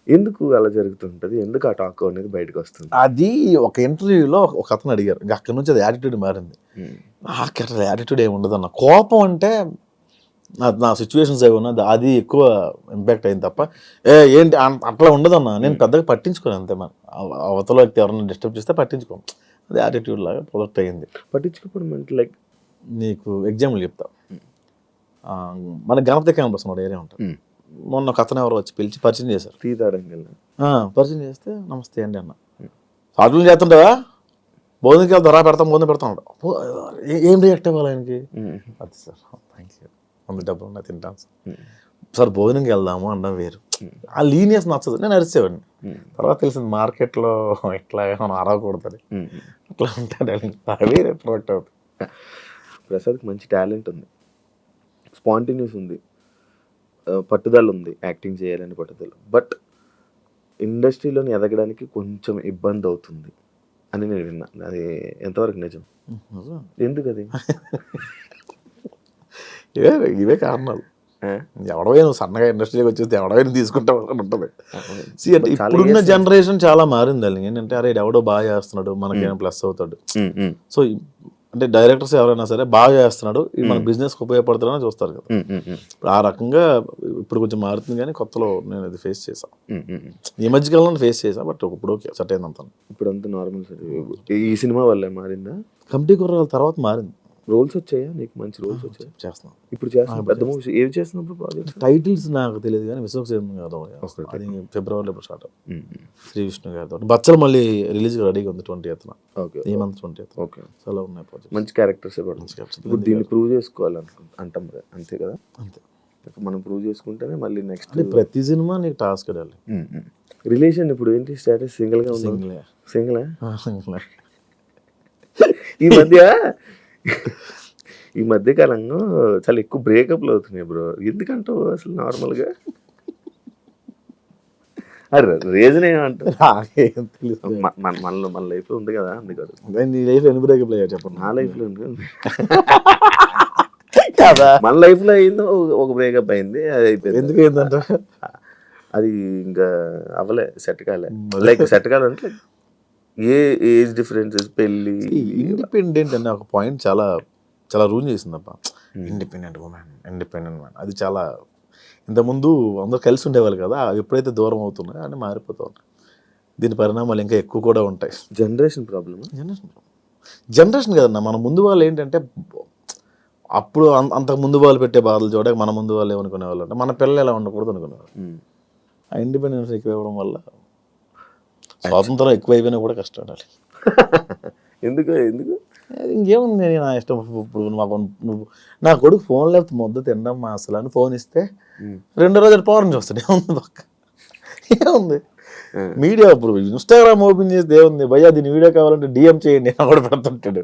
ఎందుకు అలా జరుగుతుంటది? ఎందుకు ఆ టాక్ అనేది బయటకొస్తుంది? అది ఒక ఇంటర్వ్యూలో ఒక అతను అడిగారు. అక్కడి నుంచి అది యాటిట్యూడ్ మారింది. హ్మ్. నాకు అసలు యాటిట్యూడ్ ఏమి ఉండదన్న. కోపం అంటే నా సిచ్యువేషన్స్ ఏవి ఉన్నా అది ఎక్కువ ఇంపాక్ట్ అయింది తప్ప ఏంటి అట్లా ఉండదన్న. నేను పెద్దగా పట్టించుకోను అంతే. మన అవతల వ్యక్తి ఎవరైనా డిస్టర్బ్ చేస్తే పట్టించుకోను. అది యాటిట్యూడ్ లాగా ప్రొజెక్ట్ అయ్యింది. పట్టించుకోవడం అంటే లైక్ నీకు ఎగ్జాంపుల్ చెప్తా. మన గణపతి క్యాంపస్ మన ఏరియా ఉంటుంది. మొన్న ఒక అతను ఎవరో వచ్చి పిలిచి పరిచయం చేశారు. టీ తాగడానికి పరిచయం చేస్తే నమస్తే అండి అన్న. సాధువులు చేస్తుంటావా? భోజనంకి వెళ్తారా? పెడతాం, భోజనం పెడతాం. ఏం రియాక్ట్ అవ్వాలి ఆయనకి? అది సార్ థ్యాంక్ యూ, అంత డబ్బులు ఉన్నా తింటాను సార్, భోజనంకి వెళ్దాము అనడం వేరు. ఆ లీనియస్ నచ్చదు. నేను అరిసేవాడిని. తర్వాత తెలిసింది మార్కెట్లో ఇట్లా మనం అరవకూడదని. అట్లా ఉంటాడు. వేరే ప్రొడక్ట్ అవుతుంది. ప్రసాద్కి మంచి టాలెంట్ ఉంది, స్పాంటేనియస్ ఉంది, పట్టుదల ఉంది, యాక్టింగ్ చేయాలని పట్టుదల. బట్ ఇండస్ట్రీలోని ఎదగడానికి కొంచెం ఇబ్బంది అవుతుంది అని నేను విన్నా. అది ఎంతవరకు నిజం? ఎందుకు అది? ఇవే కారణాలు. ఎవడవే నువ్వు సన్నగా ఇండస్ట్రీకి వచ్చేస్తే ఎవడవైనా తీసుకుంటావు అని ఉంటుంది. అంటే ఇప్పుడున్న జనరేషన్ చాలా మారింది. అది ఏంటంటే అరే ఎవడో బాగా చేస్తున్నాడు, మనకేమైనా ప్లస్ అవుతాడు. సో అంటే డైరెక్టర్స్ ఎవరైనా సరే బాగా చేస్తున్నాడు, ఇది మన బిజినెస్కి ఉపయోగపడుతుందని చూస్తారు కదా. ఇప్పుడు ఆ రకంగా ఇప్పుడు కొంచెం మారుతుంది. కానీ కొత్తలో నేను ఇది ఫేస్ చేశాను. ఈ మధ్యకాలంలో ఫేస్ చేశాను. బట్ ఇప్పుడు ఓకే, సెట్ అయిందంతా. ఇప్పుడు అంతా నార్మల్. ఈ సినిమా వల్ల మారిందా? కమిటీ కుర్రాల తర్వాత మారింది. రోల్స్ వచ్చాయా నీకు? మంచి రోల్స్ వచ్చాయి? చేస్తున్నాం ఇప్పుడు. చేస్తున్నాం పెద్ద మూవీస్. ఏవి చేస్తున్నప్పుడు ప్రాజెక్ట్? టైటిల్స్ నాకు తెలియదు కానీ విశ్వక్సేన్ గారు అది ఫిబ్రవరిలో ఇప్పుడు స్టార్ట్ అవుతుంది. శ్రీ విష్ణు గారితో బచ్చలు మళ్ళీ రిలీజ్ రెడీగా ఉంది 20th. ఓకే, ఈ మంత్ 20th. ఓకే, చాలా ఉన్నాయి ప్రాజెక్ట్. మంచి క్యారెక్టర్స్. ఇప్పుడు దీన్ని ప్రూవ్ చేసుకోవాలంటాం కదా, అంతే కదా? అంతే. మనం ప్రూవ్ చేసుకుంటేనే మళ్ళీ నెక్స్ట్. ప్రతి సినిమా నీకు టాస్క్ అడాలి. రిలేషన్ ఇప్పుడు ఏంటి స్టేటస్? సింగిల్గా ఉంది. సింగిల్. ఈ మధ్య కాలంలో చాలా ఎక్కువ బ్రేకప్లు అవుతున్నాయి బ్రో. ఎందుకంటావు అసలు నార్మల్గా? అరే రీజన్ ఏమంటారు? మన లైఫ్లో ఉంది కదా, అందుకని. నీ లైఫ్లో ఎన్ని బ్రేకప్ అయ్యా చెప్పండి. నా లైఫ్లో ఉంది కదా. మన లైఫ్లో అయిందో ఒక బ్రేకప్ అయింది, అది అయిపోయింది. ఎందుకు అయిందంట? అది ఇంకా అవ్వలే, సెట్ కాలే. లైక్ సెట్ కాలంటే ఏ ఏజ్ డిఫరెన్సెస్, పెళ్ళి. ఇండిపెండెంట్ అనే ఒక పాయింట్ చాలా చాలా రూల్ చేసిందప్ప. ఇండిపెండెంట్ ఉమెన్, ఇండిపెండెంట్ మ్యాన్, అది చాలా. ఇంతకుముందు అందరూ కలిసి ఉండేవాళ్ళు కదా, ఎప్పుడైతే దూరం అవుతున్నాయో అని మారిపోతూ ఉంటాయి. దీని పరిణామాలు ఇంకా ఎక్కువ కూడా ఉంటాయి. Generation problem. జనరేషన్ కదన్నా, మన ముందు వాళ్ళు ఏంటంటే అప్పుడు అంతకు ముందు వాళ్ళు పెట్టే బాధలు చూడక మన ముందు వాళ్ళు ఏమనుకునే వాళ్ళు అంటే మన పిల్లలు ఎలా ఉండకూడదు అనుకునేవాళ్ళు. ఆ ఇండిపెండెన్స్ ఎక్కువ ఇవ్వడం వల్ల స్వాతంత్రం ఎక్కువైపోయినా కూడా కష్టం ఉండాలి. ఎందుకు ఇంకేముంది, నా ఇష్టం. ఇప్పుడు నువ్వు నా కొడుకు ఫోన్ లేకపోతే ముద్ద తినడం అసలు అని ఫోన్ ఇస్తే 2 రోజులు పవర్ నుంచి వస్తాడు. ఏముంది పక్క, ఏముంది. మీడియా ఇప్పుడు ఇన్స్టాగ్రామ్ ఓపెన్ చేస్తే ఏముంది భయ్యా, దీని వీడియో కావాలంటే డిఎం చేయండి అని కూడా పెడుతుంటాడు.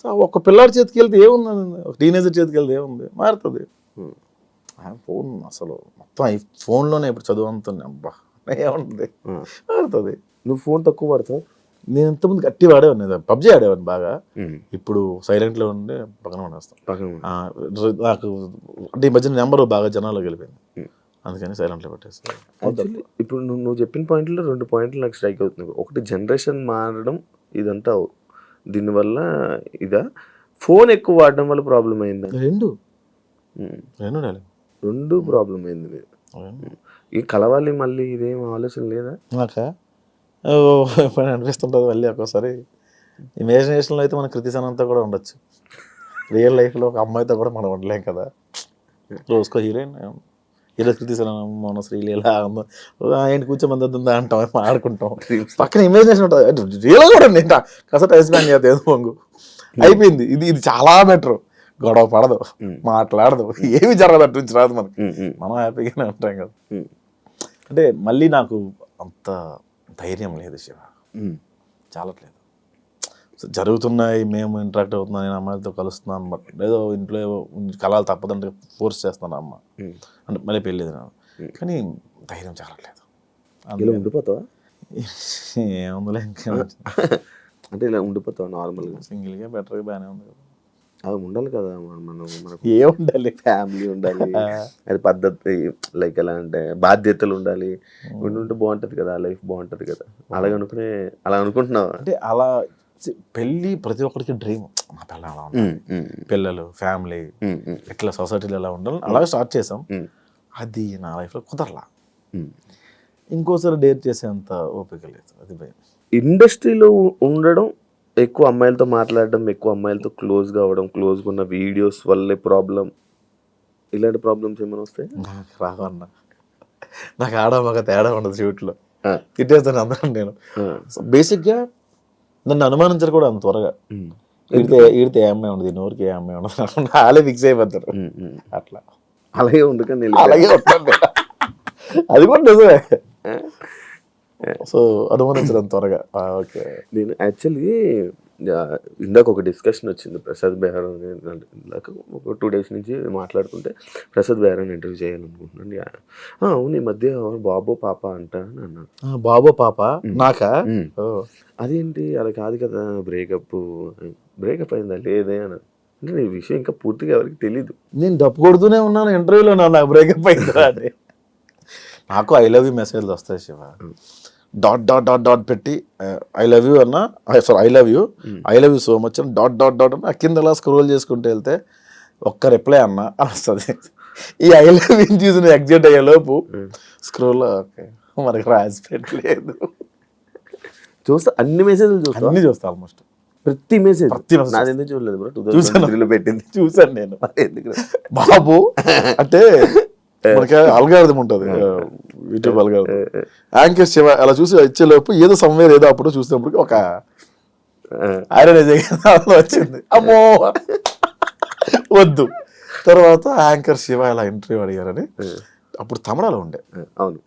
సో ఒక పిల్లాడి చేతికి వెళ్తే ఏముంది, ఒక టీనేజర్ చేతికి వెళ్తే ఏముంది, మారుతుంది. ఫోన్ అసలు మొత్తం ఈ ఫోన్లోనే ఇప్పుడు చదువు అంతుంది. అబ్బా ఏముంటుంది, మారుతుంది. నువ్వు ఫోన్ తక్కువ పడతావు? నేను ఇంతకుముందు గట్టి వాడేవాడిని, పబ్జీ ఆడేవాడిని బాగా. ఇప్పుడు సైలెంట్లో ఉండి పక్కన పడేస్తాను. నాకు అంటే ఈ మధ్యన నెంబర్ బాగా జనాల్లో వెళ్ళిపోయింది, అందుకని సైలెంట్లో పెట్టేస్తాను. ఇప్పుడు నువ్వు చెప్పిన పాయింట్లో 2 పాయింట్లు నాకు స్ట్రైక్ అవుతుంది. ఒకటి జనరేషన్ మారడం, ఇదంతా దీనివల్ల ఇదా? ఫోన్ ఎక్కువ వాడడం వల్ల ప్రాబ్లం అయిందా? రెండు ప్రాబ్లం అయింది. ఈ కలవాలి మళ్ళీ, ఇదేం ఆలోచన లేదా? నాకా అనిపిస్తుంటుంది మళ్ళీ ఒక్కోసారి. ఇమాజినేషన్లో అయితే మన కృతి అంతా కూడా ఉండొచ్చు, రియల్ లైఫ్లో ఒక అమ్మాయితో కూడా మనం ఉండలేం కదా. రోజుకో హీరోయిన్, హీరో కృతి మన శ్రీలీల ఏంటి కూర్చోమంది అంటాం, ఆడుకుంటాం. పక్కన ఇమాజినేషన్ ఉంటుంది, రియల్ కూడా ఉంది. కాస్త టైం స్పెండ్ చేస్తే ఏదో పొంగు అయిపోయింది. ఇది చాలా బెటర్. గొడవ పడదు, మాట్లాడదు, ఏమి జరగదు, అటు నుంచి రాదు మనకి. మనం హ్యాపీగానే ఉంటాం కదా. అంటే మళ్ళీ నాకు అంత ధైర్యం లేదు శివ, చాలట్లేదు. జరుగుతున్నాయి, మేము ఇంటరాక్ట్ అవుతున్నాం, నేను అమ్మాయిలతో కలుస్తున్నాను, బట్ ఏదో ఇంట్లో కలాలు తప్పదంటే ఫోర్స్ చేస్తాను అమ్మ అంటే మళ్ళీ పెళ్ళేది నాకు. కానీ ధైర్యం చాలట్లేదు. ఇలా ఉండిపోతావా? ఏముందిలే ఇంకా అంటే ఇలా ఉండిపోతావా నార్మల్గా? సింగిల్గా బెటర్గా బాగానే ఉంది కదా. అది ఉండాలి కదా, మనం మనకు ఏముండాలి? ఫ్యామిలీ ఉండాలి, అది పద్ధతి, లైక్ ఎలా అంటే బాధ్యతలు ఉండాలి, ఉంటే బాగుంటుంది కదా, లైఫ్ బాగుంటుంది కదా. అలా అనుకుంటున్నావా? అంటే అలా పెళ్ళి ప్రతి ఒక్కరికి డ్రీమ్. మా పిల్ల అలా ఉండాలి, పిల్లలు, ఫ్యామిలీ, ఇట్లా సొసైటీలో ఎలా ఉండాలి, అలాగే స్టార్ట్ చేసాం. అది నా లైఫ్లో కుదరలా. ఇంకోసారి డేర్ చేసేంత ఓపిక లేదు, అది భయం. ఇండస్ట్రీలో ఉండడం, ఎక్కువ అమ్మాయిలతో మాట్లాడడం, ఎక్కువ అమ్మాయిలతో క్లోజ్గా అవ్వడం, క్లోజ్గా ఉన్న వీడియోస్ వల్లే ప్రాబ్లం, ఇలాంటి ప్రాబ్లమ్స్ ఏమైనా వస్తాయి? నాకు రావన్న, నాకు ఆడ మగ తేడా ఉండదు షూట్లో, తిట్టేస్తాను అందరం నేను. సో బేసిక్గా నన్ను అనుమానించరు కూడా అంత త్వరగా. ఈడితే ఏ అమ్మాయి ఉండదు, నోరికి ఏ అమ్మాయి ఉండదు, వాళ్ళే ఫిక్స్ అయిపోతారు. అట్లా అలాగే ఉండకని అలాగే ఉంటాను, అది కూడా నిజమే. సో అనుమానించడం త్వరగా. ఓకే. నేను యాక్చువల్లీ ఇందాక ఒక డిస్కషన్ వచ్చింది ప్రసాద్ బెహ్రా, ఇందాక ఒక 2 days నుంచి మాట్లాడుతుంటే ప్రసాద్ బెహ్రాని ఇంటర్వ్యూ చేయాలనుకుంటున్నాను. అవును ఈ మధ్య బాబో పాప అంట అని అన్నాను. బాబో పాప నాకా? అదేంటి అలా కాదు కదా, బ్రేకప్ అయిందా లేదే అని అంటే, ఈ విషయం ఇంకా పూర్తిగా ఎవరికి తెలీదు. నేను డప్పు కొడుతూనే ఉన్నాను ఇంటర్వ్యూలో, నాకు బ్రేకప్ అయిందా అని. నాకు ఐ లవ్ యూ మెసేజ్లు వస్తాయి Shiva, dot dot dot dot పెట్టి ఐ లవ్ యూ అన్న, sorry I love you so much అని డాట్ డాట్ డాట్ అన్న కింద అలా స్క్రోల్ చేసుకుంటూ వెళ్తే ఒక్క రిప్లై అన్న అని వస్తుంది. ఈ ఐ లవ్ యూ చూసిన ఎగ్జైట్ అయ్యే లోపు స్క్రోల్ ఓకే మనకి రాసి పెట్టలేదు. చూస్తా, అన్ని మెసేజ్లు చూస్తా, అన్ని చూస్తా, ఆల్మోస్ట్ ప్రతి మెసేజ్. message. నాది ఎందుకు చూడలేదు బ్రో, 2023 2023లో పెట్టింది చూసాను నేను. ఎందుకు బాబు అంటే మనకి అల్గారిథం ఉంటుంది, యూట్యూబ్ అల్గారిథం. యాంకర్ శివ అలా చూసి ఇచ్చేలోపు ఏదో సమ్వేర్ ఏదో అప్పుడు చూసినప్పుడు ఒక ఐరన్ వచ్చింది, అమ్మో వద్దు. తర్వాత యాంకర్ శివ ఇలా ఇంటర్వ్యూ అడిగారని, అప్పుడు తమిళలో ఉండే. అవును,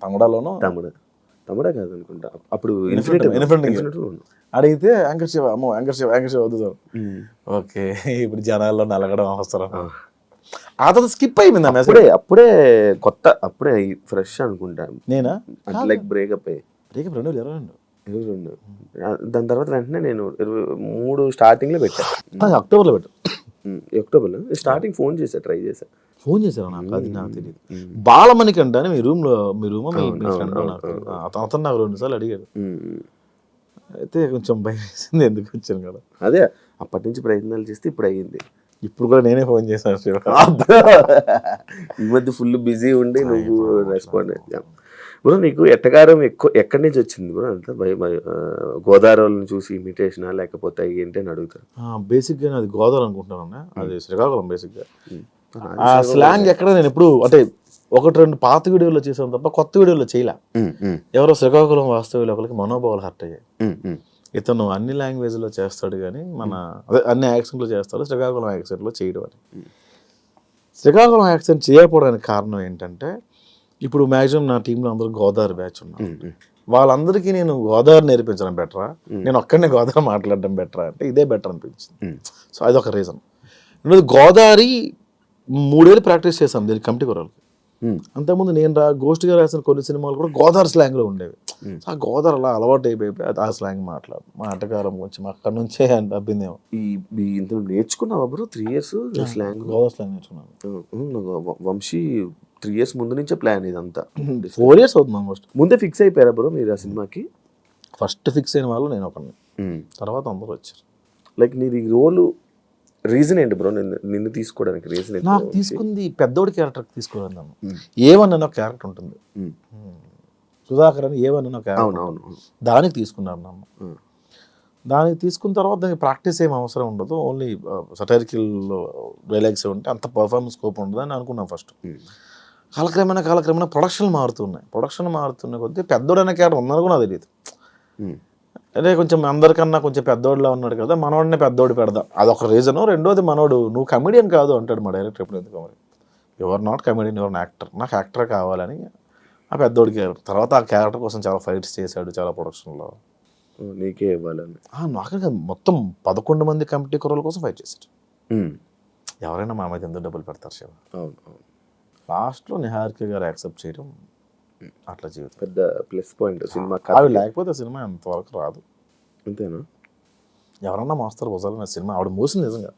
తమిళలోనూ తమిళ కాదు అనుకుంటా అప్పుడు, అడిగితే యాంకర్ శివ, అమ్మో యాంకర్ శివ వద్దు సార్. ఓకే, ఇప్పుడు జనాల్లో నలగడం అవసరం. ఆ తర్వాత స్కిప్ అయిపోయింది ఆ మెసేజ్. అప్పుడే కొత్త, అప్పుడే ఫ్రెష్ అనుకుంటా నేనా, లైక్ బ్రేకప్ అయ్యి బ్రేకప్ 2022. దాని తర్వాత వెంటనే నేను 23 స్టార్టింగ్లో పెట్టాను, అక్టోబర్లో పెట్టు. అక్టోబర్లో స్టార్టింగ్ ఫోన్ చేశా, ట్రై చేశా. ఫోన్ చేశారు నాకు, అది నాకు తెలియదు. బాలమణికంట అని మీ రూమ్ ఫ్రెండ్ అతను నాకు 2 సార్లు అడిగాడు. అయితే కొంచెం భయం వేసింది, ఎందుకు వచ్చాను కదా. అదే అప్పటి నుంచి ప్రయత్నాలు చేస్తే ఇప్పుడు అయ్యింది. ఇప్పుడు కూడా నేనే ఫోన్ చేశాను శివ. ఈ మధ్య ఫుల్ బిజీ ఉండి నువ్వు రెస్పాండ్ అయ్యా బ్రో. నీకు ఎట్టకారం ఎక్కడి నుంచి వచ్చింది బ్రో? అంతా గోదావరిని చూసి ఇమిటేషనా లేకపోతే ఏంటి అని అడుగుతారు. బేసిక్గా అది గోదావరి అనుకుంటున్నాను, అది శ్రీకాకుళం. బేసిక్గా ఆ స్లాంగ్ ఎక్కడ నేను ఎప్పుడు అంటే 1-2 పాత వీడియోలో చేసాను తప్ప కొత్త వీడియోలో చేయలే. ఎవరో శ్రీకాకుళం వాస్తవ్యులు ఒకరికి మనోభావాలు హర్ట్ అయ్యాయి. ఇతను అన్ని లాంగ్వేజ్లో చేస్తాడు కానీ అదే అన్ని యాక్సెంట్లో చేస్తాడు, శ్రీకాకుళం యాక్సెంట్లో చేయడం అని. శ్రీకాకుళం యాక్సెంట్ చేయకపోవడానికి కారణం ఏంటంటే, ఇప్పుడు మ్యాక్సిమం నా టీంలో అందరూ గోదావరి బ్యాచ్ ఉన్నారు. వాళ్ళందరికీ నేను గోదావరి నేర్పించడం బెటరా, నేను ఒక్కడనే గోదావరి మాట్లాడడం బెటరా అంటే ఇదే బెటర్ అనిపించింది. సో అదొక రీజన్. రెండోది గోదావరి 3 ఏళ్ళు ప్రాక్టీస్ చేశాం దీనికి కమిటీ కుర్రాలకి. అంతకుముందు నేను గోష్ఠిగా రాసిన కొన్ని సినిమాలు కూడా గోదావరి స్లాంగ్లో ఉండేవి. ఆ గోదావరి అలా అలవాటు అయిపోయి ఆ స్లాంగ్ మా ఆటగారం కొంచెం అక్కడ నుంచే అబ్బిందేమో. ఇందులో నేర్చుకున్నావా bro 3 years slang? Godavari slang నేర్చుకున్నాను. వంశీ 3 years ముందు నుంచే ప్లాన్ ఇదంతా. 4 years అవుతుంది ఆల్మోస్ట్. ముందే ఫిక్స్ అయిపోయారా బ్రో మీరు ఆ సినిమాకి? ఫస్ట్ ఫిక్స్ అయిన వాళ్ళు నేను ఒకరిని, తర్వాత అందరూ వచ్చారు. లైక్ నీది రోలు రీజన్ ఏంటి బ్రో నిన్ను తీసుకోవడానికి? రీజన్ నాకు తీసుకుంది పెద్దోడి క్యారెక్టర్ తీసుకోవాలి. నన్ను ఏమన్నా ఒక క్యారెక్టర్ ఉంటుంది, సుధాకర్ అని ఏమన్నా క్యారెక్టర్, దానికి తీసుకున్నారు నన్ను. దానికి తీసుకున్న తర్వాత దానికి ప్రాక్టీస్ ఏం అవసరం ఉండదు, ఓన్లీ సటైరికల్ డైలాగ్స్ ఉంటే అంత పర్ఫార్మెన్స్ స్కోప్ ఉండదు అని అనుకున్నాను ఫస్ట్. కాలక్రమేణా ప్రొడక్షన్ మారుతున్న కొద్దీ పెద్దోడు అనే క్యారెక్టర్ ఉందని కూడా నాకు తెలియదు. అంటే కొంచెం అందరికన్నా కొంచెం పెద్దోడిలా ఉన్నాడు కదా, మనోడినే పెద్దోడు పెడదాం, అదొక రీజను. రెండోది మనోడు నువ్వు కమెడియన్ కాదు అంటాడు మా డైరెక్టర్ ఎప్పుడు. ఎందుకు మరి your not comedian, your actor, నాకు యాక్టర్ కావాలని ఆ పెద్దోడి క్యారెక్టర్. తర్వాత ఆ క్యారెక్టర్ కోసం చాలా ఫైట్స్ చేశాడు, చాలా ప్రొడక్షన్లో. నీకే ఇవ్వాలని నాకే మొత్తం 11 మంది కమిటీ కుర్రల కోసం ఫైట్ చేశాడు. ఎవరైనా మా మీద ఎందుకు డబ్బులు పెడతారు శివ? లాస్ట్లో నిహారిక గారు యాక్సెప్ట్ చేయడం అట్లా జీవితం పెద్ద ప్లస్ పాయింట్ సినిమా. ఆవిడ లేకపోతే సినిమా అంతవరకు రాదు. అంతేనా? ఎవరన్నా మోస్తారు భుజాలు నా సినిమా ఆవిడ మోసింది నిజంగా.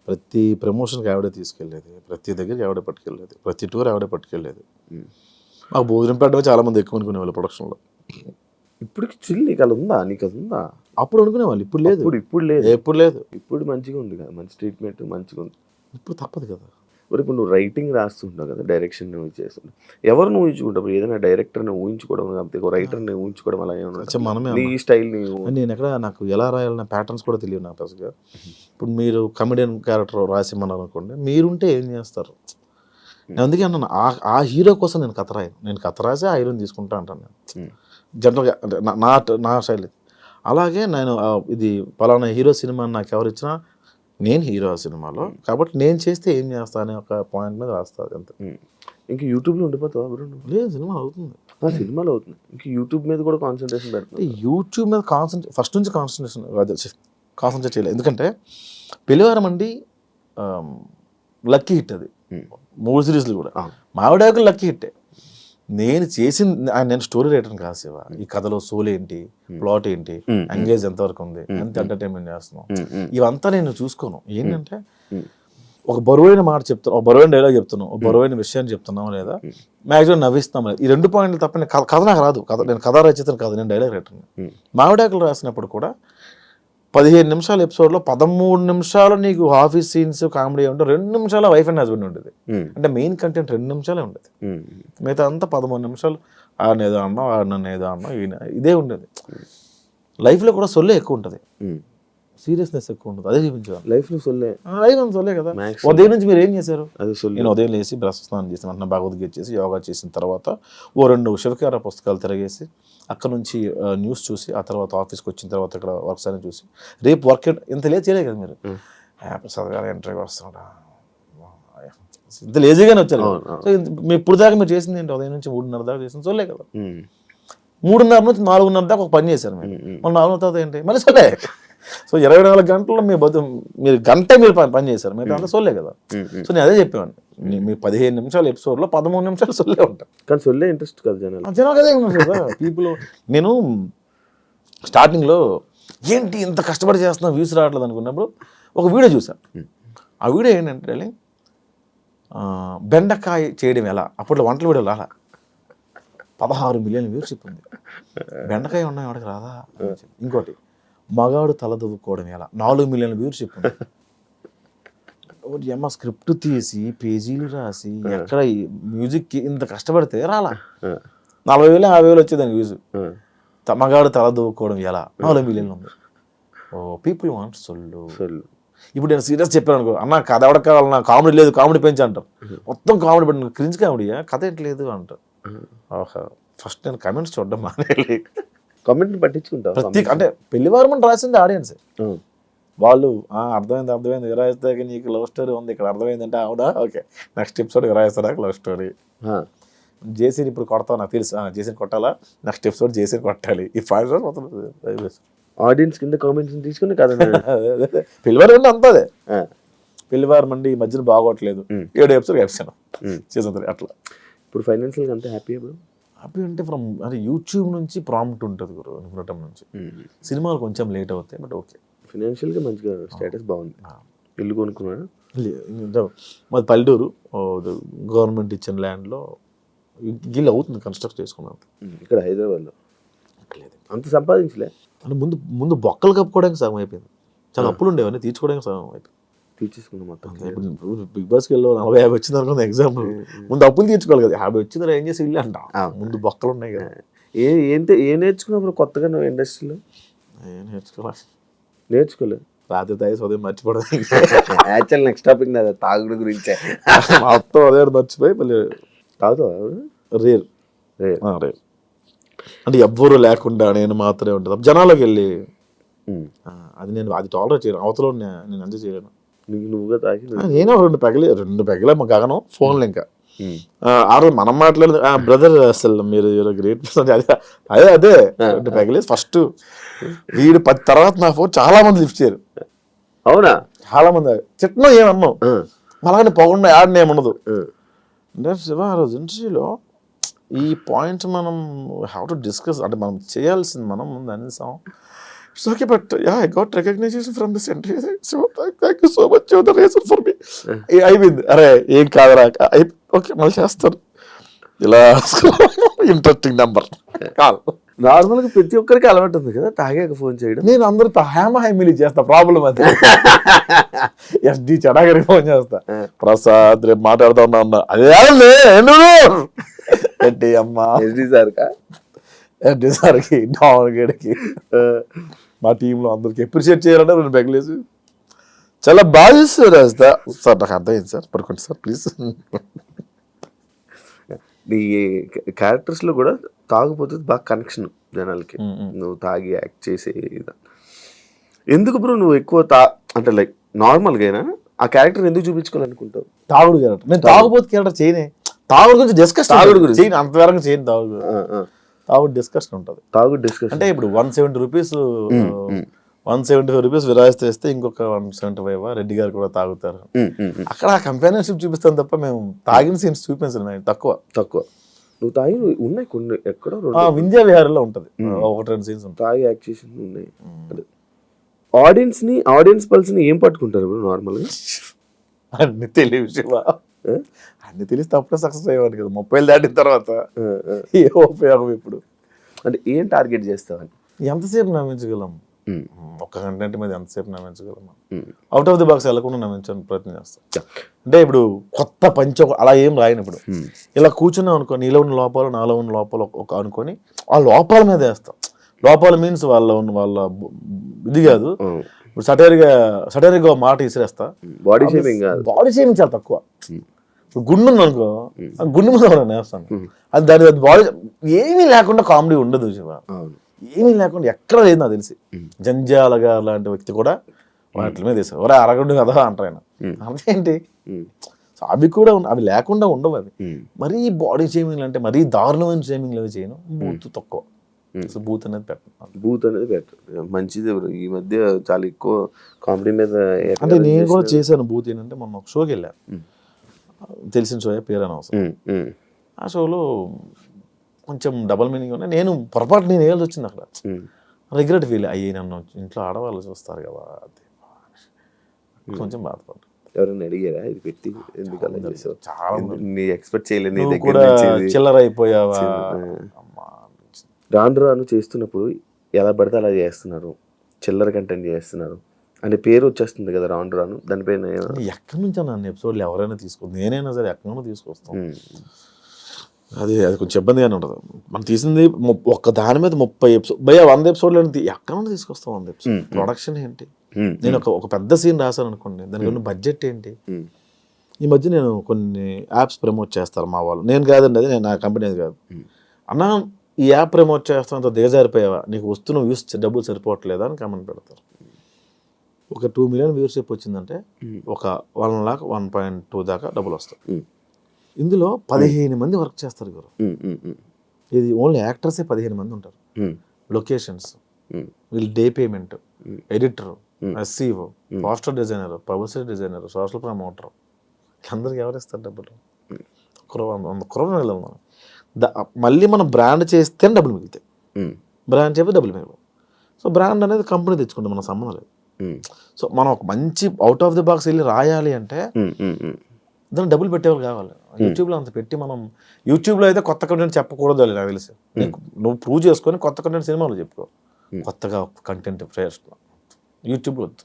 ప్రతి ప్రమోషన్కి ఆవిడే తీసుకెళ్ళేది, ప్రతి దగ్గరికి ఆవిడే పట్టుకెళ్ళేది, ప్రతి టూర్ ఆవిడే పట్టుకెళ్ళేది. మాకు భోజనం పెట్టడమే చాలా మంది ఎక్కువ అనుకునేవాళ్ళు ప్రొడక్షన్లో. ఇప్పటికి చిల్ నీకు అలా ఉందా? నీకు అది ఉందా? అప్పుడు అనుకునేవాళ్ళు, ఇప్పుడు లేదు. ఇప్పుడు లేదు. ఎప్పుడు లేదు. ఇప్పుడు మంచిగా ఉంది కదా, మంచి ట్రీట్మెంట్ మంచిగా ఉంది. ఇప్పుడు తప్పదు కదా. మరి ఇప్పుడు నువ్వు రైటింగ్ రాస్తుంటావు కదా, డైరెక్షన్ నువ్వు చేస్తుంటావు, ఎవరిని ఊహించుకుంటావు? ఏదైనా డైరెక్టర్ని ఊహించుకోవడం కాకపోతే ఒక రైటర్ని ఊహించుకోవడం అలా ఏమన్నా మనమే నీ స్టైల్ నేను ఎక్కడ నాకు ఎలా రాయాలన్న ప్యాటర్న్స్ కూడా తెలియదు నాకు అసలుగా. ఇప్పుడు మీరు కమెడియన్ క్యారెక్టర్ రాసిమ్మన్నారు అనుకోండి, మీరుంటే ఏం చేస్తారు? నేను అందుకే అన్నాను, ఆ హీరో కోసం నేను కథ రాయను. నేను కథ రాసి ఆ హీరోని తీసుకుంటా అంటాను నేను జనరల్గా. అంటే నా స్టైల్ ఇది. అలాగే నేను ఇది పలానా హీరో సినిమా నాకు ఎవరు ఇచ్చినా నేను హీరో ఆ సినిమాలో, కాబట్టి నేను చేస్తే ఏం చేస్తా అనే ఒక పాయింట్ మీద రాస్తుంది అంతే. ఇంక యూట్యూబ్లో ఉండిపోతావా బ్రో? లేదు, సినిమా అవుతుంది. సినిమాలో అవుతుంది, ఇంక యూట్యూబ్ మీద కూడా కాన్సన్ట్రేషన్ పెడతాను. యూట్యూబ్ మీద ఫస్ట్ నుంచి కాన్సన్ట్రేట్ చేయలేదు. ఎందుకంటే పెళ్లివారం అండి లక్కీ హిట్, అది 3 సిరీస్లు కూడా మావిడాకులు లక్కీ హిట్టే. నేను నేను స్టోరీ రైటర్ని కాదు శివ. ఈ కథలో సోల్ ఏంటి, ప్లాట్ ఏంటి, ఎంగేజ్ ఎంతవరకు ఉంది, ఎంత ఎంటర్టైన్మెంట్ చేస్తున్నాం, ఇవంతా నేను చూసుకోను. ఏంటంటే ఒక బరువైన మాట చెప్తాను, ఒక బరువైన డైలాగ్ చెప్తున్నాం, ఒక బరువైన విషయాన్ని చెప్తున్నాం లేదా మ్యాక్సిమం నవ్విస్తాం లేదా, ఈ 2 పాయింట్లు తప్ప నేను కథ నాకు రాదు. నేను కథ రచయితను కాదు, నేను డైలాగ్ రైటర్ని. మావిడాకులు రాసినప్పుడు కూడా 15 నిమిషాల ఎపిసోడ్లో 13 నిమిషాలు నీకు ఆఫీస్ సీన్స్ కామెడీ ఉంటే 2 నిమిషాల వైఫ్ అండ్ హస్బెండ్ ఉండేది. అంటే మెయిన్ కంటెంట్ 2 నిమిషాలే ఉండేది. మిగతా అంతా 13 నిమిషాలు ఆడనేదో అన్నాం, ఆడనేదో అన్నాం, ఇదే ఉండేది. లైఫ్లో కూడా సొల్లే ఎక్కువ ఉంటుంది, సీరియస్నెస్ ఎక్కువ ఉంటుంది. అదే చూపించాను లైఫ్లో సొల్లే. సొల్లే కదా. ఉదయం నుంచి మీరు ఏం చేశారు? నేను ఉదయం లేచి బ్రష్ స్నానం చేసిన వెంటనే భగవద్గీత చేసి యోగా చేసిన తర్వాత 2 శివకార పుస్తకాలు తిరగేసి అక్కడ నుంచి న్యూస్ చూసి ఆ తర్వాత ఆఫీస్కి వచ్చిన తర్వాత ఇక్కడ వర్క్స్ అని చూసి రేపు వర్క్ ఇంత లేచి చేయలేదు కదా మీరు. ప్రసాద్ గారు ఇంటర్వ్యూ వస్తున్నాడా, ఇంత లేజీగానే వచ్చారు. సో మీ ఇప్పుడు దాకా మీరు చేసింది ఏంటి? ఉదయం నుంచి 3:30 దాకా చేసింది సొల్లే కదా. 3:30 నుంచి 4:30 దాకా ఒక పని చేశారు మీరు. మళ్ళీ 4 తర్వాత ఏంటి మళ్ళీ సొల్లే. సో 24 గంటల్లో మీరు గంట మీరు పని చేశారు, మీరు అంతా సొల్లే కదా. సో నేను అదే చెప్పేవాడిని, మీ 15 నిమిషాల ఎపిసోడ్లో 13 నిమిషాలు సొల్లే ఉంటాయి. కానీ సొల్లే ఇంట్రెస్ట్ కదా జనాలు అదే కదా పీపుల్. నేను స్టార్టింగ్లో ఏంటి ఇంత కష్టపడి చేస్తున్నా వ్యూస్ రావట్లేదు అనుకున్నప్పుడు ఒక వీడియో చూసాను. ఆ వీడియో ఏంటంటే బెండకాయ చేయడం ఎలా, అప్పట్లో వంటల వీడియో రాలా, 16 మిలియన్ వ్యూవర్షిప్ ఉంది. బెండకాయ ఉన్నాయి వాడికి రాదా. ఇంకోటి మగాడు తల దువ్వుకోవడం ఎలా, 4 మిలియన్ వ్యూవర్షిప్ ఉంది. అమ్మ స్క్రిప్ట్ తీసి పేజీలు రాసి ఎక్కడ మ్యూజిక్కి ఇంత కష్టపడితే రాలా. 40,000 50,000 వచ్చేదానికి వ్యూస్. మగాడు తల దువ్వుకోవడం ఎలా 4 మిలియన్లు ఉంది. ఓ పీపుల్ వాంట్ సొల్లు. ఇప్పుడు నేను సీరియస్ చెప్పాను అనుకో, అన్న కథ ఎవడక కావాలన్నా, కామెడీ లేదు కామెడీ పెంచి అంటారు. మొత్తం కామెడీ పెట్టిన క్రింజ్ కామెడీయా, కథ ఏంటలేదు అంటారు. ఓహో ఫస్ట్ నేను కమెంట్స్ చూడడం మానేయాలి. కమెంట్ పట్టించుకుంటా అంటే పెళ్లివారం అని రాసింది ఆడియన్స్. వాళ్ళు అర్థమైంది విరాయిస్తే నీకు లవ్ స్టోరీ ఉంది ఇక్కడ అర్థమైందంటే ఆవిడ ఓకే నెక్స్ట్ ఎపిసోడ్ విరాయిస్తాడా లవ్ స్టోరీ. జేసీని ఇప్పుడు కొడతావు నాకు తెలుసు, జేసీని కొట్టాలా, నెక్స్ట్ ఎపిసోడ్ జేసీని కొట్టాలి. ఈ 5 రోజులు మొత్తం ఆడియన్స్ కింద కామెంట్స్ తీసుకుని కదా. పెళ్లివారం అంటే అంతదే, పెళ్లివారం అండి ఈ మధ్యన బాగోట్లేదు 7 ఎపిసోడ్ వేసాను సీజన్ 3 అట్లా. ఇప్పుడు ఫైనాన్షియల్గా అంతే హ్యాపీ ఇప్పుడు. హ్యాపీ అంటే అంటే యూట్యూబ్ నుంచి ప్రాంప్ట్ ఉంటుంది గురు, వినటం నుంచి. సినిమాలు కొంచెం లేట్ అవుతాయి బట్ ఓకే. ఫైనాన్షియల్గా మంచిగా స్టేటస్ బాగుంది. ఇల్లు కొనుక్కున్నాడు మాది పల్లెటూరు, గవర్నమెంట్ ఇచ్చిన ల్యాండ్లో గిల్ అవుతుంది కన్స్ట్రక్ట్ చేసుకున్నాను. ఇక్కడ హైదరాబాద్లో లేదు అంత సంపాదించలే. అంటే ముందు బొక్కలు కప్పుకోవడానికి సగం అయిపోయింది, చాలా అప్పులు ఉండేవన్నీ తీర్చుకోవడానికి సగం అయిపోయింది. తీర్చేసుకున్నాం మొత్తం. ఇప్పుడు బిగ్ బాస్కి వెళ్ళి 40-50 వచ్చింది అనుకున్న ఎగ్జాంపుల్, ముందు అప్పులు తీర్చుకోవాలి కదా. 50 వచ్చిందా ఏం చేసి ఇల్లు అంట, ముందు బొక్కలు ఉన్నాయి కదా. ఏం నేర్చుకున్నప్పుడు కొత్తగా నువ్వు ఇండస్ట్రీలో? ఏం నేర్చుకోలేదు. రాత్రి తాగి ఉదయం మర్చిపోవడం. యాక్చువల్ నెక్స్ట్ టాపిక్ నాది తాగుడు గురించే. మొత్తం ఉదయం మర్చిపోయి మళ్ళీ తాగుతావా? రేర్ అంటే ఎవ్వరూ లేకుండా నేను మాత్రమే ఉంటుంది జనాలకు వెళ్ళి, అది టాలరేట్ చేయను. అవతల నేను ఎంజాయ్ చేయలేను. నువ్వుగా తాగి నేనే 2 పెగలే మా గగనం ఫోన్లు. ఇంకా ఆ రోజు మనం మాట్లాడదు బ్రదర్ అసలు మీరు గ్రేట్ పర్సన్ అదే 2 పెగలే ఫస్ట్ వీడు 10 తర్వాత నా ఫోన్ చాలా మంది లిఫ్ట్ చేయరు. అవునా? చాలా మంది చిట్నం ఏమన్నావు అలాగనే పొగకుండా యాడ్ ఏముండదు. అంటే శివ ఆ రోజు ఇంటర్వ్యూలో ఈ పాయింట్ మనం హ్యావ్ టు డిస్కస్, అంటే మనం చేయాల్సింది మనం ముందు అనేసాం. It's okay but yeah I got recognition from this entry so thank you so much the reason for me అయిపోయింది. అరే ఏం కాదురా ఓకే మళ్ళీ చేస్తారు. ఇలా ఇంట్రెస్టింగ్ నెంబర్ కాల్. నార్మల్గా ప్రతి ఒక్కరికి అలవాటు ఉంది కదా తాగాక ఫోన్ చేయడం. నేను అందరితో హ్యామీలీ చేస్తా, ప్రాబ్లం అది. ఎస్డి చెడాగరికి ఫోన్ చేస్తా, ప్రసాద్ రేపు మాట్లాడుతా ఉన్నా అదే ఏంటి అమ్మా ఎస్డి సార్కా ఎస్డి సార్కి డాన్ గడికి మా టీంలో అందరికి అప్రిషియేట్ చేయాలంటే రెండు బెగలేసి చాలా బాగా చేస్తారు రాస్తా సార్. నాకు అర్థమైంది సార్, పడుకోండి సార్ ప్లీజ్. నీ క్యారెక్టర్స్లో కూడా తాగుపోతే బాగా కనెక్షన్ జనాలకి, నువ్వు తాగి యాక్ట్ చేసే ఎందుకు బ్రో నువ్వు ఎక్కువ అంటే లైక్ నార్మల్గా ఆ క్యారెక్టర్ ఎందుకు చూపించుకోవాలనుకుంటావు? తాగుడు క్యారెక్టర్ నేను తాగుబోతు క్యారెక్టర్ చేయనే, తాగుడు గురించి డిస్కస్, తాగుడు గురించి చేయను అంతవరకు చేయను. తాగుడు డిస్కషన్ ఉంటుంది. తాగుడు డిస్కషన్ అంటే ఇప్పుడు 170 రూపీస్ 175 రూపీస్ విరాయిస్తే ఇస్తే ఇంకొక 175 రెడ్డి గారు కూడా తాగుతారు. అక్కడ కంపానియన్షిప్ చూపిస్తాను తప్ప మేము తాగిన సీన్స్ చూపించలేదు, తక్కువ. నువ్వు తాగి ఉన్నాయి కొన్ని ఎక్కడో వింధ్యా విహారంలో ఉంటుంది, ఒకటి రెండు సీన్స్ ఉంటాయి తాగి యాక్ట్ చేసి ఉన్నాయి. ఆడియన్స్ పల్స్ని ఏం పట్టుకుంటారు ఇప్పుడు నార్మల్గా? అన్ని తెలియదు, అన్ని తెలిస్తే అప్పుడే సక్సెస్ అయ్యేవాడు కదా. 30 దాటిన తర్వాత ఏ ఉపయోగం ఇప్పుడు? అంటే ఏం టార్గెట్ చేస్తావని? ఎంతసేపు నమ్మించగలం? ఒక్క కంటెంట్ మీద ఎంతసేపు నమ్మించగలం? అవుట్ ఆఫ్ ది బాక్స్ వెళ్ళకుండా నమ్మించడానికి ప్రయత్నం చేస్తాం. అంటే ఇప్పుడు కొత్త పంచ అలా ఏం రాయను. ఇప్పుడు ఇలా కూర్చున్నాం అనుకో, నీలో ఉన్న లోపాలు నాలో ఉన్న లోపాలు ఒక అనుకొని ఆ లోపాల మీద వేస్తాం. లోపాలు మీన్స్ వాళ్ళ ఇది కాదు. ఇప్పుడు సటైర్గా మాట ఇసిరేస్తా. బాడీ షేమింగ్ చాలా తక్కువ. ఇప్పుడు గుండు ఉంది అనుకో, ఆ గుండు మీద వేస్తాను. అది దాని బాడీ ఏమీ లేకుండా కామెడీ ఉండదు శివ, ఏమీ లేకుండా ఎక్కడ లేదు నాకు తెలిసి. జంజాల గారు లాంటి వ్యక్తి కూడా వాటి మీద వేసారు. ఒరే అరగండు కదా అంటారు ఆయన, అంతేంటి? సో అవి కూడా అవి లేకుండా ఉండవు. అవి మరీ బాడీ షేమింగ్ అంటే మరీ దారుణమైన షేమింగ్ అవి చేయను. బూత్ తక్కువ, బూత్ అనేది పెట్టను. మంచిది. ఈ మధ్య చాలా ఎక్కువ కామెడీ మీద. అంటే నేను కూడా చేశాను బూత్. ఏంటంటే మొన్న ఒక షోకి వెళ్ళాను, తెలిసిన షో, పేరు అని అవసరం. ఆ షోలో కొంచెం డబల్ మీనింగ్ ఉన్నాయి. నేను పొరపాటు నేను వేయాల్సి వచ్చింది అక్కడ. రిగ్రెట్ ఫీల్ అయ్యి నన్ను ఇంట్లో ఆడవాళ్ళు చూస్తారు కదా, అది కొంచెం బాధపడ్డా. ఎవరైనా అడిగారా ఇది పెట్టి ఎందుకలా చేసావు? చాలా నీ ఎక్స్పెక్ట్ చేయలేదు. చిల్లర అయిపోయావా? రాను చేస్తున్నప్పుడు ఎలా పడితే అలా చేస్తున్నారు, చిల్లర కంటెంట్ చేస్తున్నారు అనే పేరు వచ్చేస్తుంది కదా రాను. దానిపైన ఎక్కడి నుంచి నన్ను ఎపిసోడ్లు ఎవరైనా తీసుకోవచ్చు, నేనైనా సరే ఎక్కడైనా తీసుకొస్తాం. అది కొంచెం ఇబ్బందిగానే ఉంటుంది. మనం తీసింది ఒక్క దాని మీద 30 ఎపిసోడ్ 100 ఎపిసోడ్లు ఎక్కడైనా తీసుకొస్తాం. 100 ఎపిసోడ్ ప్రొడక్షన్ ఏంటి? నేను ఒక పెద్ద సీన్ రాశాను అనుకోండి, దానికి ఉన్న బడ్జెట్ ఏంటి? ఈ మధ్య నేను కొన్ని యాప్స్ ప్రమోట్ చేస్తారు మా వాళ్ళు. నేను కాదండి, అది నేను నా కంపెనీ కాదు. అన్నా ఈ యాప్ ప్రమోట్ చేస్తానంత దిగజారిపోయావా, నీకు వస్తున్న వ్యూస్ డబ్బులు సరిపోవట్లేదా అని కామెంట్ పెడతారు. ఒక 2 మిలియన్ వ్యూవర్షిప్ వచ్చిందంటే ఒక 1 lakh 1.2 దాకా డబ్బులు వస్తాయి. ఇందులో 15 మంది వర్క్ చేస్తారు గురు. ఇది ఓన్లీ యాక్టర్సే 15 మంది ఉంటారు. లొకేషన్స్, వీళ్ళు day payment, editor, SCO, poster designer, publicity designer, social promoter, అందరికి ఎవరు ఇస్తారు డబ్బులు? 100 crore వెళ్ళాలి మనం. మళ్ళీ మనం బ్రాండ్ చేస్తేనే డబ్బులు మిగులుతాయి, బ్రాండ్ చేస్తే డబ్బులు మిగలవు. సో బ్రాండ్ అనేది కంపెనీ తెచ్చుకుంటే మన సంబంధం లేదు. సో మనం ఒక మంచి అవుట్ ఆఫ్ ది బాక్స్ వెళ్ళి రాయాలి అంటే దాన్ని డబ్బులు పెట్టేవాళ్ళు కావాలి. యూట్యూబ్లో అంత పెట్టి మనం యూట్యూబ్లో అయితే కొత్త కంటెంట్ చెప్పకూడదు నాకు తెలిసి. నువ్వు ప్రూవ్ చేసుకొని కొత్త కంటెంట్ సినిమాలో చెప్పుకో, కొత్తగా కంటెంట్ ఫ్రెష్. యూట్యూబ్లో వద్దు,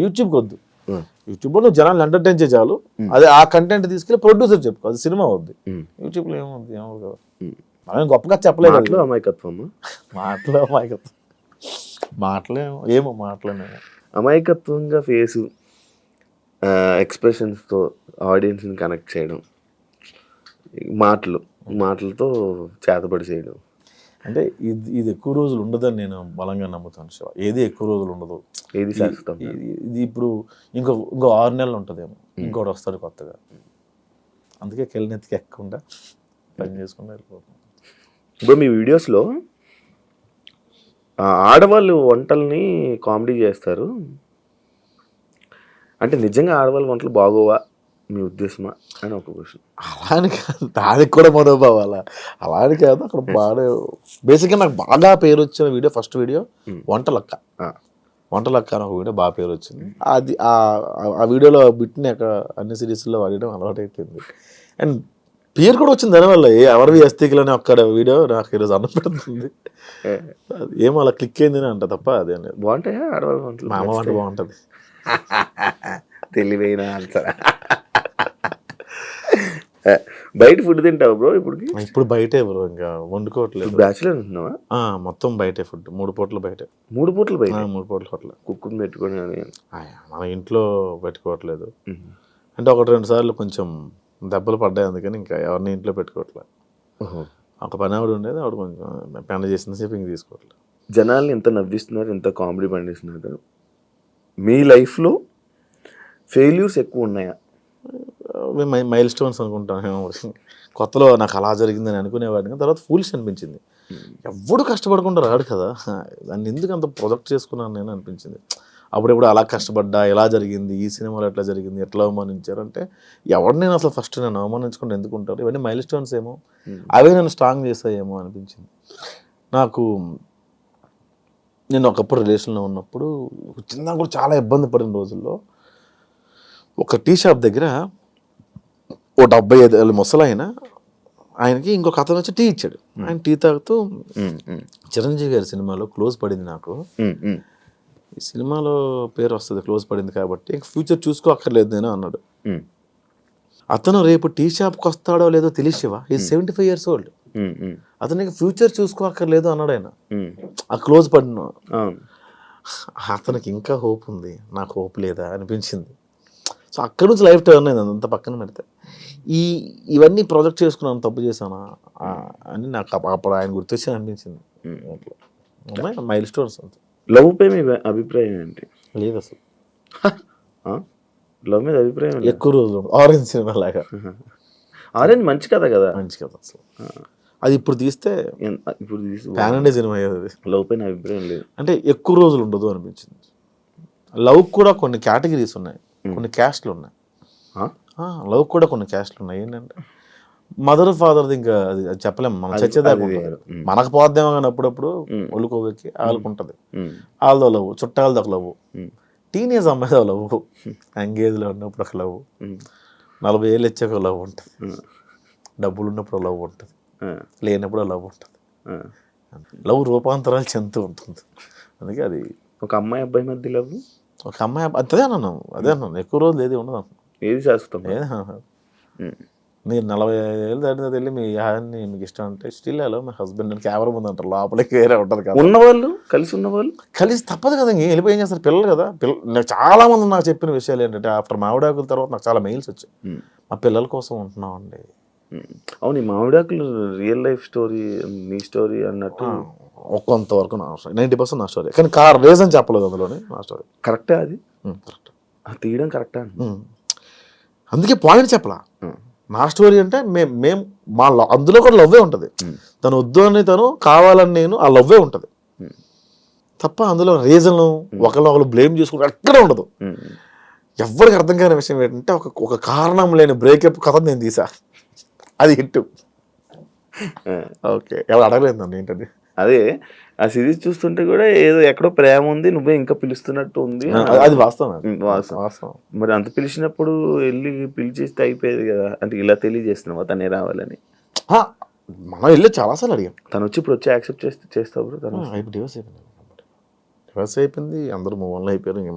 యూట్యూబ్కి వద్దు. యూట్యూబ్లో నువ్వు జనాలు ఎంటర్టైన్ చేయాలి, అదే ఆ కంటెంట్ తీసుకెళ్ళి ప్రొడ్యూసర్ చెప్పుకో, అది సినిమా వద్దు. యూట్యూబ్లో ఏమవుద్ది? ఏమవు కదా, మనం గొప్పగా చెప్పలేదు. అమాయకత్వంగా ఫేసు ఎక్స్ప్రెషన్స్తో ఆడియన్స్ని కనెక్ట్ చేయడం, మాటలతో చేతబడి చేయడం. అంటే ఇది ఎక్కువ రోజులు ఉండదని నేను బలంగా నమ్ముతాను శివ. ఏది ఎక్కువ రోజులు ఉండదు, ఏది శాశ్వతం. ఇది ఇప్పుడు ఇంకో 6 నెలలు ఉంటుందేమో, ఇంకోటి వస్తాడు కొత్తగా. అందుకే కెళ్ళనెత్తికి ఎక్కకుండా పని చేసుకుంటూ వెళ్ళిపోతాం. ఇప్పుడు మీ వీడియోస్లో ఆడవాళ్ళు వంటల్ని కామెడీ చేస్తారు అంటే నిజంగా ఆడవాళ్ళ వంటలు బాగోవా మీ ఉద్దేశమా అని ఒక క్వశ్చన్. అలా అని కాదు, దానికి కూడా మనోభావాల, అలా అని కాదు. అక్కడ బాగా బేసిక్గా నాకు బాగా పేరు వచ్చిన video, first video Vantalakka. Vantalakka అని ఒక వీడియో బాగా పేరు వచ్చింది. అది ఆ వీడియోలో బిట్ని అక్కడ అన్ని సిరీస్లో వాడడం అలవాటు అయిపోయింది. అండ్ పేరు కూడా వచ్చింది దానివల్ల. ఎవరివి అస్థికులని ఒక్కడ వీడియో నాకు ఈరోజు అన్నం పెడుతుంది. ఏమో అలా క్లిక్ అయింది అంట తప్ప అదే బాగుంటాయా ఆడవాళ్ళ వంటలు? మా అమ్మ వంట బాగుంటుంది. తెలివైన ఆన్సర్. బయట ఫుడ్ తింటావు బ్రో ఇప్పుడు? ఇప్పుడు బయటే బ్రో, ఇంకా వండుకోవట్లేదు. బ్యాచులర్ ఉంటున్నావా? మొత్తం బయటే ఫుడ్, 3 పూటలు బయటే. 3 పూటలు బయట? 3 పూటలు హోటల్. కుక్కుని పెట్టుకొని మన ఇంట్లో పెట్టుకోవట్లేదు. అంటే 1-2 సార్లు కొంచెం దెబ్బలు పడ్డాయి, అందుకని ఇంకా ఎవరిని ఇంట్లో పెట్టుకోవట్లేదు. ఒక పని ఆవిడ ఉండేది, ఆవిడ కొంచెం పెండ చేసిన సేపు ఇంక తీసుకోవట్లేదు. జనాల్ని ఎంత నవ్విస్తున్నారు, ఎంత కామెడీ పండిస్తున్నారు. మీ లైఫ్లో ఫెయిల్యూర్స్ ఎక్కువ ఉన్నాయా? మైల్ స్టోన్స్ అనుకుంటాను. కొత్తలో నాకు అలా జరిగిందని అనుకునేవాడిని, తర్వాత ఫూలిష్ అనిపించింది. ఎవడు కష్టపడకుండా రాడు కదా, దాన్ని ఎందుకు అంత ప్రొజెక్ట్ చేసుకున్నాను నేను అనిపించింది. అప్పుడెప్పుడు అలా కష్టపడ్డా, ఎలా జరిగింది, ఈ సినిమాలో ఎట్లా జరిగింది, ఎట్లా అవమానించారంటే ఎవడు నేను అసలు ఫస్ట్ నేను అవమానించుకుంటే ఎందుకుంటారు, ఇవన్నీ మైల్ స్టోన్స్ ఏమో, అవే నేను స్ట్రాంగ్ చేస్తాయేమో అనిపించింది నాకు. నేను ఒకప్పుడు రిలేషన్లో ఉన్నప్పుడు చిన్న కూడా చాలా ఇబ్బంది పడిన రోజుల్లో ఒక టీ షాప్ దగ్గర ఓ 75 ఏళ్ళ ముసలాయన, ఆయనకి ఇంకొక అతను వచ్చి టీ ఇచ్చాడు. ఆయన టీ తాగుతూ, చిరంజీవి గారి సినిమాలో క్లోజ్ పడింది నాకు, ఈ సినిమాలో పేరు వస్తుంది క్లోజ్ పడింది కాబట్టి, ఇంక ఫ్యూచర్ చూసుకో అక్కర్లేదు నేను అన్నాడు. అతను రేపు టీ షాప్కి వస్తాడో లేదో తెలిసివా, ఈ 75 years old, అతనికి ఫ్యూచర్ చూసుకో అక్కర్లేదు అన్నాడు ఆయన. ఆ క్లోజ్ పడిన అతనికి ఇంకా హోప్ ఉంది, నాకు హోప్ లేదా అనిపించింది. సో అక్కడి నుంచి లైఫ్ టర్న్ అయింది. అంత పక్కన పెడితే ఇవన్నీ ప్రాజెక్ట్ చేసుకున్నాను, తప్పు చేశానా అని నాకు అప్పుడు ఆయన గుర్తొచ్చి అనిపించింది. మైల్ స్టోన్స్ అంతే. లవ్ పై మీ అభిప్రాయం ఏంటి? లేదు అసలు లవ్ మీద అభిప్రాయం ఎక్కువ రోజులు. ఆరెంజ్ సినిమా లాగా. ఆరెంజ్ మంచి కథ కదా, మంచి కథ అసలు. అది ఇప్పుడు తీస్తే ప్యాన్ ఇండియా సినిమా అయ్యేది. లవ్ పైన అభిప్రాయం లేదు అంటే ఎక్కువ రోజులు ఉండదు అనిపించింది. లవ్ కూడా కొన్ని కేటగిరీస్ ఉన్నాయి, కొన్ని క్యాస్ట్లు ఉన్నాయి. లవ్ కూడా కొన్ని క్యాస్ట్లు ఉన్నాయి. ఏంటంటే మదర్ ఫాదర్ది ఇంకా అది చెప్పలేము, మనం చచ్చేదాకా మనకు పోద్దేమో కానీ అప్పుడప్పుడు ఒళ్ళుకోవెక్కి వాళ్ళకుంటుంది. వాళ్ళదో లవ్, చుట్టాలది ఒక లవ్, టీనేజ్ అమ్మాయిదో లవ్, ఎంగేజ్లో ఉన్నప్పుడు ఒక లవ్, 40 ఏళ్ళు వచ్చాక లవ్ ఉంటుంది, డబ్బులు ఉన్నప్పుడు లవ్ ఉంటుంది, లేనప్పుడు లవ్ ఉంటుంది. లవ్ రూపాంతరాలు చెందుతూ ఉంటుంది. అందుకే అది ఒక అమ్మాయి అబ్బాయి మధ్య లవ్, ఒక అమ్మాయి అదే అన్నాను ఎక్కువ రోజులు ఏది ఉండదు. ఏది శాశ్వతం? మీరు 45 ఏళ్ళు దాటిన వెళ్ళి మీ యాన్ని మీకు ఇష్టం అంటే స్టిల్ హలో మై హస్బెండ్ అని కెమెరా ముందు అంటారు, లోపలికి వేరే ఉంటుంది కదా. ఉన్నవాళ్ళు కలిసి తప్పదు కదా, ఇంక వెళ్ళిపోయి ఏం చేస్తారు పిల్లలు కదా. నాకు చాలా మంది నాకు చెప్పిన విషయాలు ఏంటంటే, ఆఫ్టర్ మామిడాకుల తర్వాత నాకు చాలా మెయిల్స్ వచ్చాయి, మా పిల్లల కోసం ఉంటున్నామండి. అవును, ఈ మామిడాకులు రియల్ లైఫ్ స్టోరీ, మీ స్టోరీ అన్నట్టు కొంతవరకు నా స్టోరీ, 90% నా స్టోరీ. కానీ రీజన్ చెప్పలేదు అందులోనే, నా స్టోరీ కరెక్టా? అది కరెక్ట్, తీయడం కరెక్టా? అందుకే పాయింట్ చెప్పలా. నా స్టోరీ అంటే మేము మా అందులో కూడా లవ్వే ఉంటుంది. తను వద్దు అని తను కావాలని నేను, ఆ లవ్వే ఉంటుంది తప్ప అందులో రీజన్ ఒకళ్ళు బ్లేమ్ చేసుకుంటే ఎక్కడ ఉండదు. ఎవరికి అర్థం కాని విషయం ఏంటంటే, ఒక కారణం లేని బ్రేకప్ కథ నేను తీసా, అది హిట్. ఓకే, ఎవరు అడగలేదు నన్ను ఏంటది. అదే ఆ సిరీస్ చూస్తుంటే కూడా ఏదో ఎక్కడో ప్రేమ ఉంది, నువ్వే ఇంకా పిలుస్తున్నట్టు ఉంది. అది వాస్తవం. మరి అంత పిలిచినప్పుడు వెళ్ళి పిలిచేస్తే అయిపోయేది కదా. అంటే ఇలా తెలియజేస్తున్నావా తనే రావాలని? మనం వెళ్ళి చాలాసార్లు అడిగాం. తను వచ్చి ఇప్పుడు వచ్చి యాక్సెప్ట్ చేస్తావు? తను డివోర్స్ అయిపోయింది, అందరూ మూవ్ ఆన్ అయిపోయారు. ఇంక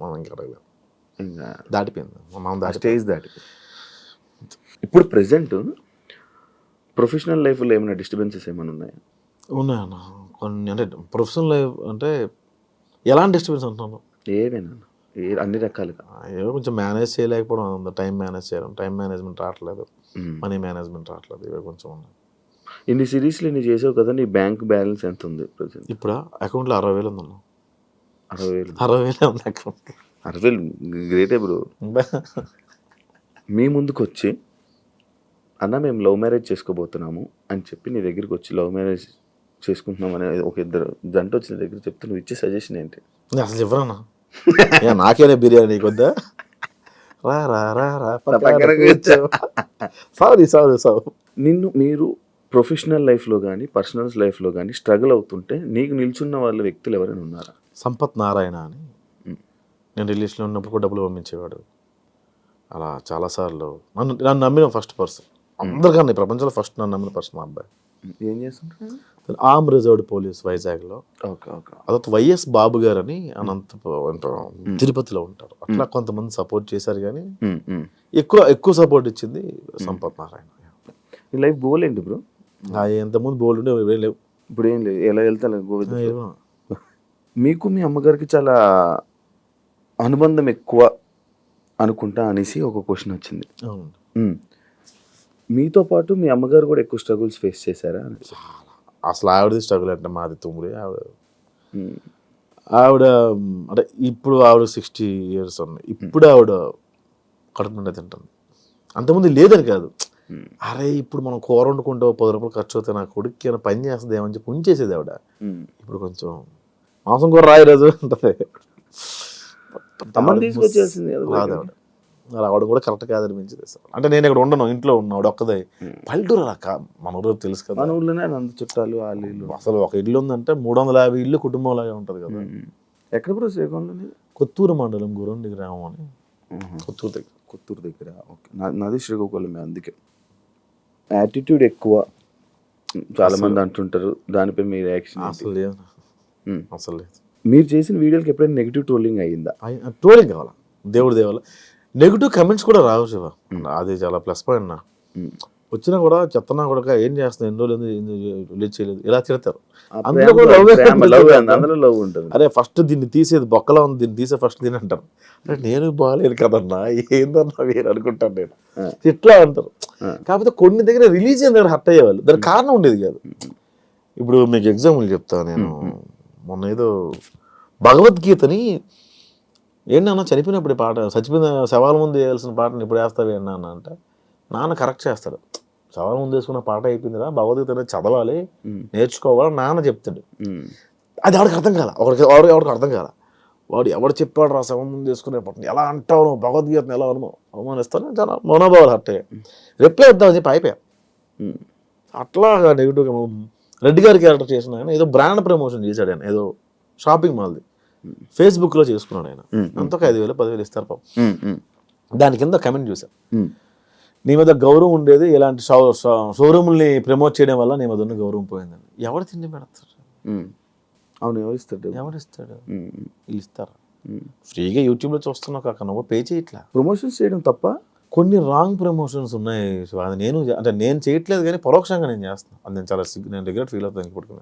మనం ఇంకా అడగలేదు, ఇంకా దాటిపోయింది, మనం స్టేజ్ దాటిపోయింది. ఇప్పుడు ప్రెసెంట్ ప్రొఫెషనల్ లైఫ్లో ఏమైనా డిస్టర్బెన్సెస్ ఏమైనా ఉన్నాయా? ఉన్నాయన్న కొన్ని. అంటే ప్రొఫెషనల్ లైఫ్ అంటే ఎలాంటి డిస్టర్బెన్స్ అంటున్నాను? ఏమైనా అన్ని రకాలుగా ఏదో కొంచెం మేనేజ్ చేయలేకపోవడం ఉంది. టైం మేనేజ్ చేయడం, టైం మేనేజ్మెంట్ రావట్లేదు, మనీ మేనేజ్మెంట్ రావట్లేదు, ఇవి కొంచెం ఉన్నాయి. ఇన్ని సిరీస్లు ఇన్ని చేసావు కదా, నీ బ్యాంక్ బ్యాలెన్స్ ఎంత ఉంది ప్రజెంట్? ఇప్పుడు అకౌంట్లో 60,000 ఉందన్న. 60,000 ఉంది అకౌంట్. 60,000 గ్రేటే బ్రో. మీ ముందుకు వచ్చి అన్న మేము లవ్ మ్యారేజ్ చేసుకోబోతున్నాము అని చెప్పి నీ దగ్గరికి వచ్చి లవ్ మ్యారేజ్ చేసుకుంటున్నాం అనే ఒక ఇద్దరు జంట వచ్చిన దగ్గర చెప్తే నువ్వు ఇచ్చే సజెషన్ ఏంటి? అసలు ఎవరన్నా నాకేనే బిర్యానీ నీకు వద్దా? రా రా రా రా పక్కన కూర్చో. సారీ మీరు ప్రొఫెషనల్ లైఫ్లో కానీ పర్సనల్ లైఫ్లో కానీ స్ట్రగుల్ అవుతుంటే నీకు నిల్చున్న వాళ్ళ వ్యక్తులు ఎవరైనా ఉన్నారా? సంపత్ నారాయణ అని, నేను రిలేషన్లో ఉన్నప్పుడు కూడా డబ్బులు పంపించేవాడు. అలా చాలాసార్లు నన్ను నమ్మిన ఫస్ట్ పర్సన్ అందరికన్నా, ప్రపంచంలో ఫస్ట్ నన్ను నమ్మిన పర్సన్ మా అబ్బాయి. ఏం చేస్తుంటారు? ఆర్మ్ రిజర్వ్డ్ పోలీస్ వైజాగ్లో. Okay okay. అదొక వైఎస్ బాబు గారు అని తిరుపతిలో ఉంటారు. అట్లా కొంతమంది సపోర్ట్ చేశారు కానీ ఎక్కువ సపోర్ట్ ఇచ్చింది సంపత్ నారాయణ. నీ లైఫ్ గోల్ ఏంటి బ్రో? ఎంతమంది బోల్డ్ ఉండే లేవు, ఇప్పుడు ఏం లేదు, ఎలా వెళ్తా గోవింద్. మీకు మీ అమ్మగారికి చాలా అనుబంధం ఎక్కువ అనుకుంటా అనేసి ఒక క్వశ్చన్ వచ్చింది. మీతో పాటు మీ అమ్మగారు కూడా ఎక్కువ స్ట్రగుల్స్ ఫేస్ చేశారా? అసలు ఆవిడది స్ట్రగుల్ అంటే మాది తుమ్ముడి. ఆవిడ అంటే ఇప్పుడు ఆవిడ 60 years ఉన్నాయి. ఇప్పుడు ఆవిడ కడుపు నిండా తింటుంది. అంతకుముందు లేదని కాదు, అరే ఇప్పుడు మనం కూర వండుకుంటే 10 రూపాయలు ఖర్చు అవుతాయి, నా కొడుక్కి ఏమైనా పని చేస్తుంది ఏమని చెప్పి ఉంచేసేది ఆవిడ. ఇప్పుడు కొంచెం మాంసం కూర రాయి రోజు ఉంటుంది, తీసుకొచ్చేసింది రాదు ఆవిడ. ఆవిడ కూడా కరెక్ట్ కాదనిపించింది. అంటే నేను ఇక్కడ ఉండను, ఇంట్లో ఉన్నా, ఆవిడ ఒక్కదే. పల్లెటూరు అలా మన ఊరు తెలుసు కదా, మన ఊర్లోనే అంత చుట్టాలు వాళ్ళు ఇల్లు. అసలు ఒక ఇల్లు ఉందంటే 350 ఇల్లు కుటుంబం లాగా ఉంటుంది కదా. ఎక్కడ బ్రో శ్రీకాకుళంలో? కొత్తూరు మండలం గురండి గ్రామం అని, కొత్తూరు దగ్గర. ఓకే, నాది శ్రీకాకుళమే. అందుకే యాటిట్యూడ్ ఎక్కువ చాలా మంది అంటుంటారు, దానిపై మీ రియాక్షన్? అసలు లేదు, అసలు లేదు. మీరు చేసిన వీడియోకి ఎప్పుడైనా నెగిటివ్ ట్రోలింగ్ అయ్యిందా? ట్రోలింగ్ కావాలా, దేవుడి దేవాల నెగిటివ్ కమెంట్స్ కూడా రావు శివ, అది చాలా ప్లస్ పాయింట్. నా వచ్చినా కూడా చెత్తనా కూడా ఏం చేస్తున్నా, ఎన్ని రోజులు రిలీజ్ చేయలేదు, ఇలా తిడతారు. అందులో లవ్ ఉంటుంది. అరే ఫస్ట్ దీన్ని తీసేది బొక్కలా ఉంది, దీన్ని తీసే ఫస్ట్ దీని అంటారు. అంటే నేను బాగాలేదు కదన్నా, ఏందన్నా వేరు అనుకుంటాను నేను, ఇట్లా అంటారు. కాకపోతే కొన్ని దగ్గర రిలీజ్ అయిన దగ్గర హర్ట్ అయ్యేవాళ్ళు, దానికి కారణం ఉండేది కాదు. ఇప్పుడు మీకు ఎగ్జాంపుల్ చెప్తాను. నేను మొన్న ఏదో భగవద్గీతని ఏంటన్నా చనిపోయినప్పుడు పాట, చచ్చిపోయిన శవాల ముందు వేయాల్సిన పాటను ఇప్పుడు వేస్తావి అన్న అంటే నాన్న కరెక్ట్ చేస్తాడు. శవాల ముందు వేసుకున్న పాట అయిపోయిందిరా, భగవద్గీత అనేది చదవాలి, నేర్చుకోవాలి నాన్న చెప్తాడు. అది ఎవరికి అర్థం కాల, ఎవరికి అర్థం కాల. వాడు ఎవడు చెప్పాడు రా శవం ముందు వేసుకునే పాటను ఎలా అంటావు, నువ్వు భగవద్గీతను ఎలా అవమానిస్తాను, చాలా మనోభావాలు హర్ట్ అయ్యాయి. రిప్లై వద్దామని చెప్పి అయిపోయా. అట్లా నెగిటివ్గా రెడ్డి గారి క్యారెక్టర్ చేసిన ఆయన ఏదో బ్రాండ్ ప్రమోషన్ చేశాడు. ఆయన ఏదో షాపింగ్ మాల్ది ఫేస్బుక్లో చేసుకున్నాడు. ఆయన అంత 5,000 10,000 ఇస్తారు పాపం. దాని కింద కమెంట్ చూసాను, నీ మీద గౌరవం ఉండేది ఇలాంటి షోరూమ్ని ప్రమోట్ చేయడం వల్ల నీ మీద ఉన్న గౌరవం పోయిందని. ఎవరు తిండి పెడతారు? అవును, ఎవరిస్తాడు? వీళ్ళు ఇస్తారా? ఫ్రీగా యూట్యూబ్లో చూస్తున్నావు కాక నువ్వు పే చేయట్లా. ప్రమోషన్స్ చేయడం తప్ప కొన్ని రాంగ్ ప్రమోషన్స్ ఉన్నాయి. అది నేను చేయట్లేదు కానీ పరోక్షంగా నేను చేస్తాను. అది నేను చాలా నేను రిగ్రెట్ ఫీల్ అవుతాను ఇప్పటికీ.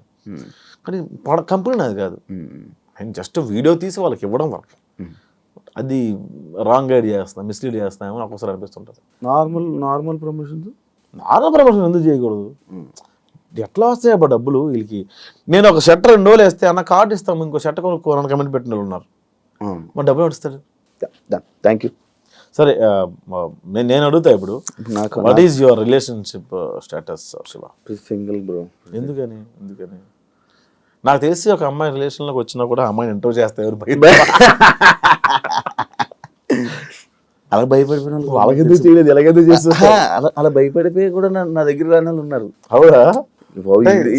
కానీ కంపెనీ నాది కాదు, ఆయన జస్ట్ వీడియో తీసి వాళ్ళకి ఇవ్వడం వరకు. అది రాంగ్ గైడ్ చేస్తాను, మిస్లీడ్ చేస్తామో నాకు ఒకసారి అనిపిస్తుంటుంది. నార్మల్ ప్రమోషన్స్ ఎందుకు చేయకూడదు? ఎట్లా వస్తాయి అబ్బా డబ్బులు వీళ్ళకి? నేను ఒక షర్ట్ 2 రోజులు వేస్తే అన్న కార్డు ఇస్తాము, ఇంకో షర్ట్ కొనుక్కోవాలని కమెంట్ పెట్టిన వాళ్ళు ఉన్నారు. మా డబ్బులు పడిస్తాడు. Thank you. సరే, నేను అడుగుతా ఇప్పుడు, what is your relationship status Shiva? Single bro. ఎందుకని? నాకు తెలిసి ఒక అమ్మాయి రిలేషన్లోకి వచ్చినా కూడా అమ్మాయిని ఇంటర్వ్యూ చేస్తా, ఎవరు అలా భయపడిపోయిన వాళ్ళకి ఎందుకు చేయలేదు, ఎలాగెందుకు చేస్తా అలా భయపడిపోయి కూడా నా దగ్గర రాని వాళ్ళు ఉన్నారు. అవునా?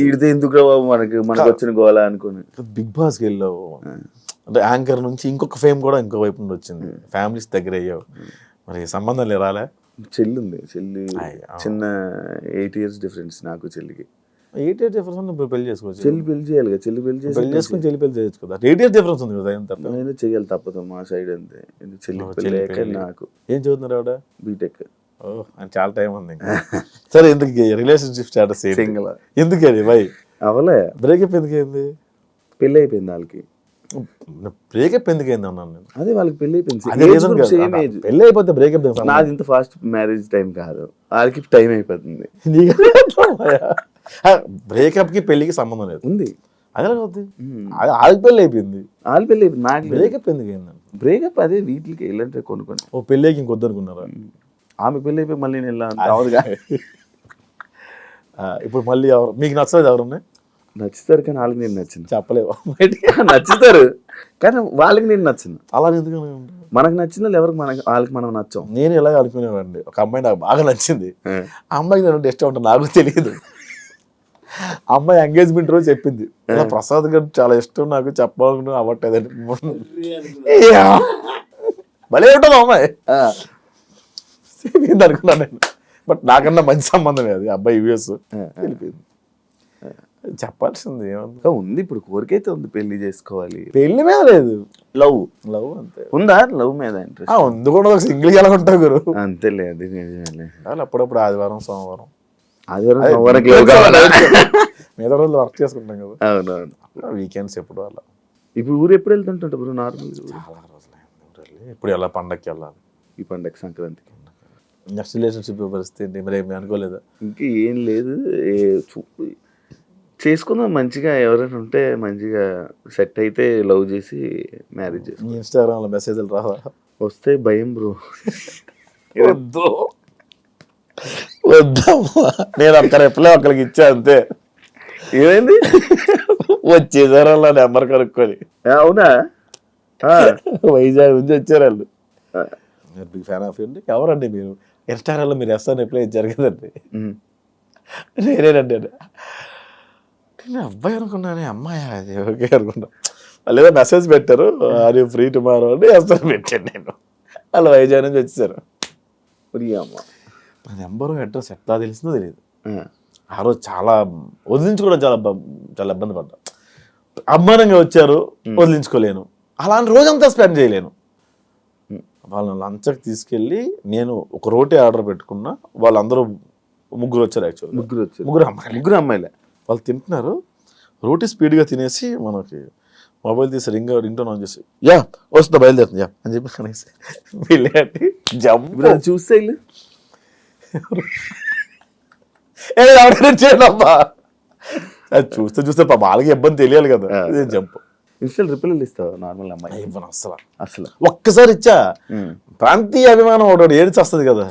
ఈడితే ఎందుకు మనకి వచ్చిన గోళ అనుకుని బిగ్ బాస్కి వెళ్ళావు, అంటే యాంకర్ నుంచి ఇంకొక ఫేమ్ కూడా ఇంకో వైపు నుండి వచ్చింది, ఫ్యామిలీస్ దగ్గర అయ్యావు, మరి సంబంధం రాలే? చెల్లి ఉంది, చిన్న 8 years డిఫరెన్స్ నాకు చెల్లికి. 8 years డిఫరెన్స్ ఉంది, పెళ్లి చేసుకోవచ్చు. చెల్లి పెళ్లి చేయాలి కదా, చెల్లి పెళ్లి చేసుకుని చెల్లి పెళ్లి చేయొచ్చు కదా. 8 years డిఫరెన్స్ ఉంది కదా, ఎంత నేను చేయాలి తప్పదు మా సైడ్. అంతే, చెల్లి నాకు. ఏం చదువుతున్నారు ఆవిడ? బీటెక్. అని చాలా టైం ఉంది. సరే, ఎందుకు రిలేషన్షిప్ స్టేటస్ సింగిల్? ఎందుకని బై అవలే బ్రేకప్ ఎందుకైంది? పెళ్ళి అయిపోయింది వాళ్ళకి. బ్రేకప్ ఎందుకైంది అన్నాను నేను. అదే వాళ్ళకి పెళ్లి అయిపోయింది, పెళ్లి అయిపోతే బ్రేకప్. నాది ఇంత ఫాస్ట్ మ్యారేజ్ టైం కాదు, వాళ్ళకి టైం అయిపోతుంది. బ్రేకప్ కి పెళ్లికి సంబంధం లేదు, ఉంది. అదే అవుతుంది. వాళ్ళకి పెళ్లి అయిపోయింది, నాకు బ్రేకప్ ఎందుకు అయింది? బ్రేకప్ అదే వీటికి వెళ్ళంటే కొనుక్కొని. ఓ పెళ్ళికి ఇంకొద్దు అనుకున్నారా? ఆమె పెళ్ళి అయిపోయి మళ్ళీ నేను అవునుగా. ఇప్పుడు మళ్ళీ ఎవరు మీకు నచ్చలేదు? ఎవరున్నాయి? నచ్చుతారు కానీ వాళ్ళకి నేను నచ్చింది. చెప్పలేవు నచ్చుతారు కానీ వాళ్ళకి నేను నచ్చింది. అలా ఎందుకు మనకు నచ్చిన వాళ్ళు ఎవరికి వాళ్ళకి మనం నచ్చాం. నేను ఇలాగ అనుకునేవాడిని. ఒక అమ్మాయి నాకు బాగా నచ్చింది, ఆ. ఆ అమ్మాయికి నేను ఇష్టం ఉంటుంది నాకు తెలియదు. అమ్మాయి ఎంగేజ్మెంట్ రోజు చెప్పింది, ఇలా ప్రసాద్ గారు చాలా ఇష్టం నాకు, చెప్పాలనుకున్నా అవ్వట్లేదని. భలే ఉంటుంది అమ్మాయి అనుకున్నాను నేను. బట్ నాకన్నా మంచి సంబంధమే అది, అబ్బాయి యూఎస్ తెలిపింది. చెప్పాల్సింది ఏమన్నా ఇంకా ఉంది ఇప్పుడు, కోరికైతే ఉంది పెళ్లి చేసుకోవాలి. పెళ్లి మీద లేదు, లవ్ లవ్ అంతే. ఉందా? లవ్ మీద ఇంట్రెస్ట్ ఉంది కూడా. ఒక సింగిల్ ఎలా ఉంటావు గురు? అంతేలే, అది నిజమేలే. అప్పుడప్పుడు ఆదివారం సోమవారం మిగతా రోజులు వర్క్ చేసుకుంటాం కదా. అవునవును. వీకెండ్స్ ఎప్పుడు అలా. ఇప్పుడు ఊరు ఎప్పుడు వెళ్తుంటా బ్రో? నార్మల్ చాలా రోజులు ఇప్పుడు ఎలా పండగకి వెళ్ళాలి, ఈ పండగ సంక్రాంతికి. నెక్స్ట్ రిలేషన్షిప్ పరిస్థితి ఏంటి మరి? ఏమి అనుకోలేదా? ఇంకా ఏం లేదు, చేసుకుందాం మంచిగా. ఎవరైనా ఉంటే మంచిగా సెట్ అయితే లవ్ చేసి మ్యారేజ్ చేసి. ఇన్స్టాగ్రామ్లో మెసేజ్లు రావా? వస్తే భయం బ్రో. వద్దు వద్దమ్మా, నేను ఒక్క రెప్లే ఒక్కరికి ఇచ్చా అంతే. ఏమైంది? వచ్చేసారు వాళ్ళ నెంబర్ కనుక్కొని. అవునా? వైజాగ్ నుంచి వచ్చారు వాళ్ళు. బిగ్ ఫ్యాన్ ఆఫ్ అండి. ఎవరండి మీరు? ఇన్స్టాగ్రామ్లో మీరు ఎస్ఆర్ రిప్లై ఇచ్చారు కదండి. నేనేనండి. నేను అబ్బాయి అనుకున్నానే, అమ్మాయి అది ఓకే అనుకున్నా. వాళ్ళు ఏదో మెసేజ్ పెట్టారు, ఆర్ యూ ఫ్రీ టుమారో అని ఎస్ఆర్ పెట్టాను నేను. వాళ్ళు వైజాగ్ నుంచి వచ్చేసారు. నా నెంబరు అడ్రస్ ఎట్లా తెలిసిందో తెలియదు. ఆ రోజు చాలా వదిలించుకోవడం చాలా ఇబ్బంది పడ్డా. అమ్మానంగా వచ్చారు, వదిలించుకోలేను. అలాంటి రోజంతా స్పెండ్ చేయలేను. వాళ్ళని లంచ్కి తీసుకెళ్ళి నేను ఒక రోటీ ఆర్డర్ పెట్టుకున్నా. వాళ్ళందరూ ముగ్గురు వచ్చారు. యాక్చువల్లీ ముగ్గురు అమ్మాయిలే. వాళ్ళు తింటున్నారు, రోటీ స్పీడ్గా తినేసి మనకి మొబైల్ తీసి రింగ్ టోన్ ఆన్ చేసి యా వస్తుందా బయలుదేరుతుంది యా అని చెప్పి కనేసి వెళ్ళి జంప్ చూస్తే చేయడమ్మా. అది చూస్తే వాళ్ళకి ఇబ్బంది తెలియాలి కదా. జంప్. ఇన్స్టల్ రిప్లైలు ఇస్తావు నార్మల్ అమ్మాయి? ఇవ్వను అసలు. అసలు ఒక్కసారి ఇచ్చా. ప్రాంతీయ అభిమానం ఒకటి ఏడ్చి వస్తుంది కదా.